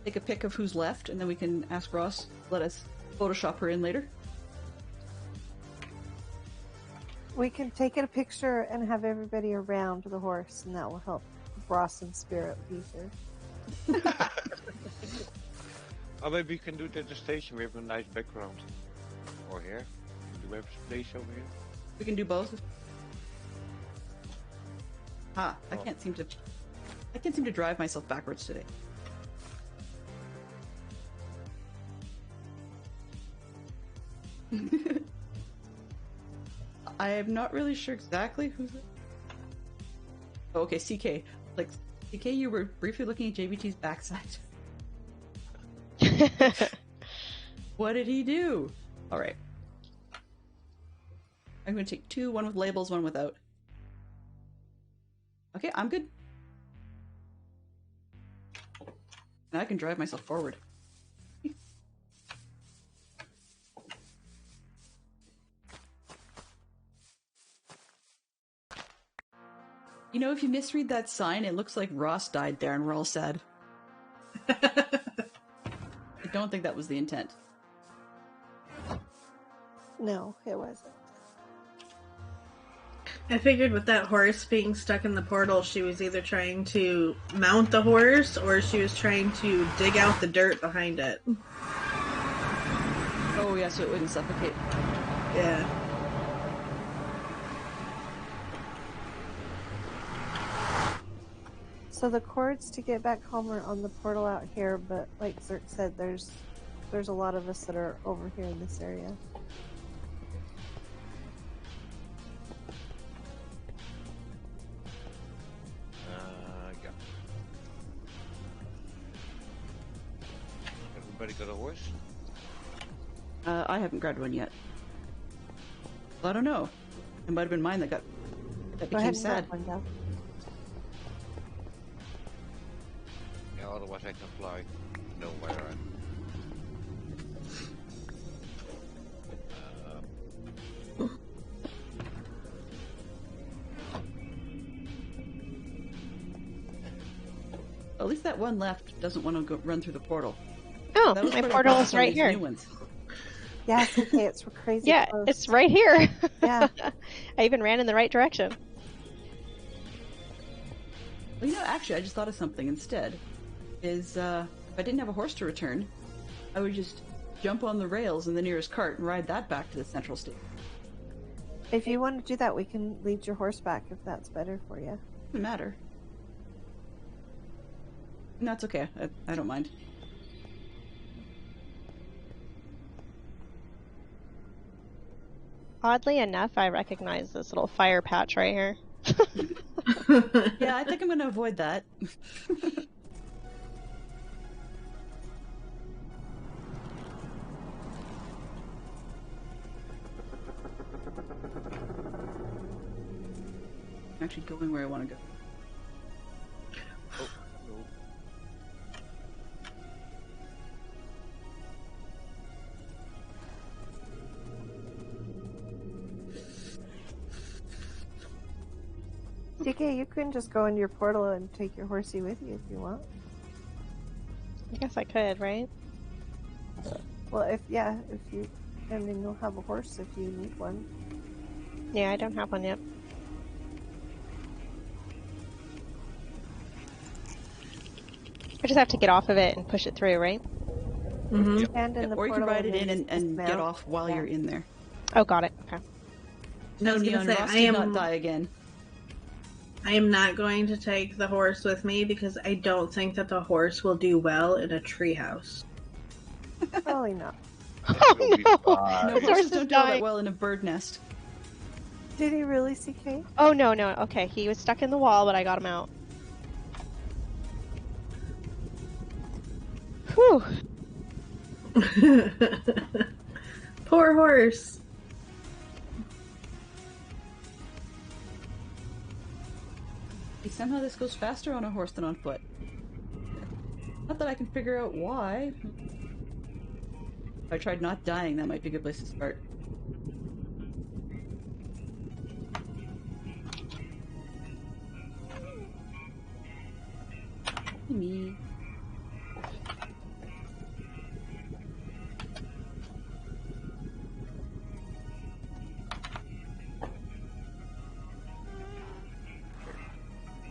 take a pic of who's left, and then we can ask Ross, let us Photoshop her in later? We can take a picture and have everybody around the horse, and that will help Ross and Spirit feature. Or maybe we can do it at the station. We have a nice background. Or here. Do we have a place over here? We can do both. Ah, I Oh. can't seem to drive myself backwards today. I am not really sure exactly who's it. Oh, okay, CK. Like, CK, you were briefly looking at JBT's backside. What did he do? Alright. I'm going to take 2, one with labels, one without. Okay, I'm good. And I can drive myself forward. You know, if you misread that sign, it looks like Ross died there and we're all sad. I don't think that was the intent. No, it wasn't. I figured with that horse being stuck in the portal, she was either trying to mount the horse or she was trying to dig out the dirt behind it. Oh yeah, so it wouldn't suffocate. Yeah. So the cords to get back home are on the portal out here, but like Zerk said, there's a lot of us that are over here in this area. Yeah. Everybody got a horse? I haven't grabbed one yet. Well, I don't know. It might have been mine that Go became ahead and sad. grab one, Del. otherwise I can fly nowhere. At least that one left doesn't want to go run through the portal. Oh, That was my part of the portal problem is with right these here. new ones. Yeah, it's okay. It's crazy. Yeah, close. it's right here. Yeah. I even ran in the right direction. Well, actually, I just thought of something instead. Is if I didn't have a horse to return, I would just jump on the rails in the nearest cart and ride that back to the central station. If you want to do that, we can lead your horse back if that's better for you. Doesn't matter. No, it's okay. I don't mind. Oddly enough, I recognize this little fire patch right here. Yeah, I think I'm going to avoid that. I'm actually going where I want to go. Oh, no. DK, you can just go into your portal and take your horsey with you if you want. I guess I could, right? Well, if you, and then you'll have a horse if you need one. Yeah, I don't have one yet. I just have to get off of it and push it through, right? Mm-hmm. And in the Or you can portal, ride it in then and just get mount. off while Yeah. you're in there. Oh, got it. Okay. I was Neon gonna say, Ross I did not am. die again. I am not going to take the horse with me because I don't think that the horse will do well in a treehouse. Probably not. Oh It'll be no! fine. No, Horse horses is don't do all that dying. well in a bird nest. Did he really, CK? Oh no, no. Okay, he was stuck in the wall, but I got him out. Whew. Poor horse. Somehow this goes faster on a horse than on foot. Not that I can figure out why. If I tried not dying, that might be a good place to start. Me.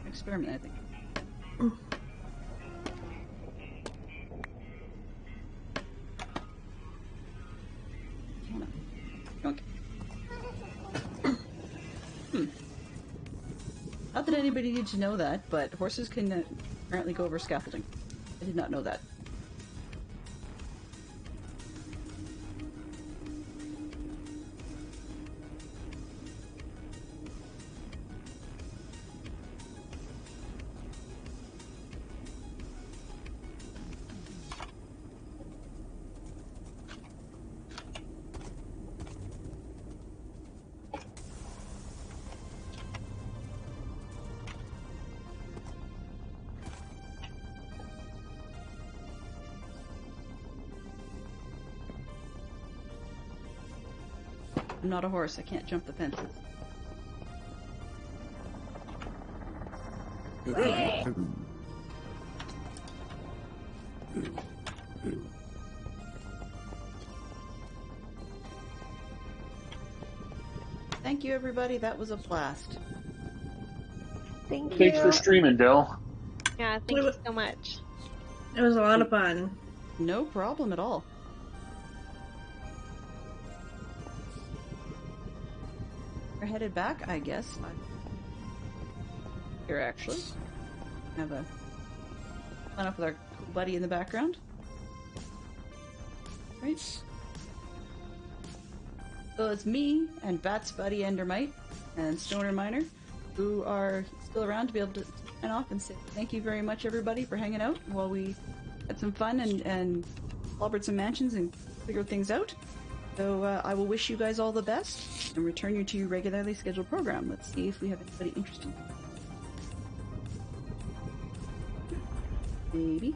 Experiment, I think. Okay. Not that anybody needs to know that, but horses can apparently go over scaffolding. I did not know that. I'm not a horse. I can't jump the fences. Thank you, everybody. That was a blast. Thank you. Thanks for streaming, Del. Yeah, thank you so much. It was a lot of fun. No problem at all. We're headed back, I guess. Here, actually. Have a fun up with our cool buddy in the background. Right. So it's me and Bat's buddy Endermite and Stoner Miner who are still around to be able to sign off and say thank you very much, everybody, for hanging out while we had some fun and clobbered some mansions and figured things out. So I will wish you guys all the best and return you to your regularly scheduled program. Let's see if we have anybody interested. Maybe.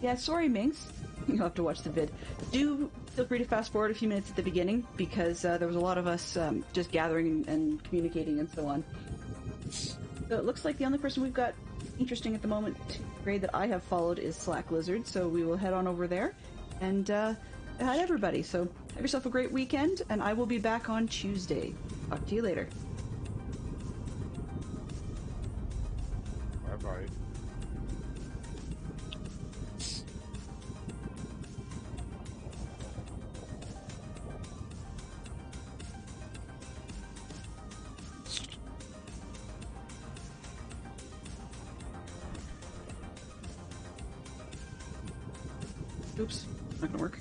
Yeah, sorry, Minx. You'll have to watch the vid. Do feel free to fast forward a few minutes at the beginning, because there was a lot of us just gathering and communicating and so on. So it looks like the only person we've got interesting at the moment to grade that I have followed is Slack Lizard, so we will head on over there and hi everybody. So have yourself a great weekend, and I will be back on Tuesday. Talk to you later. Bye bye. Oops, not gonna work.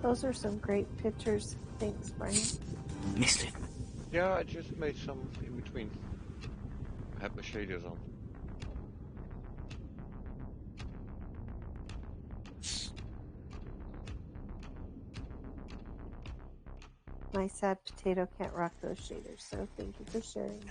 Those are some great pictures. Thanks, Brian. Missed it. Yeah, I just made some in between. I had my shaders on. My sad potato can't rock those shaders, so thank you for sharing.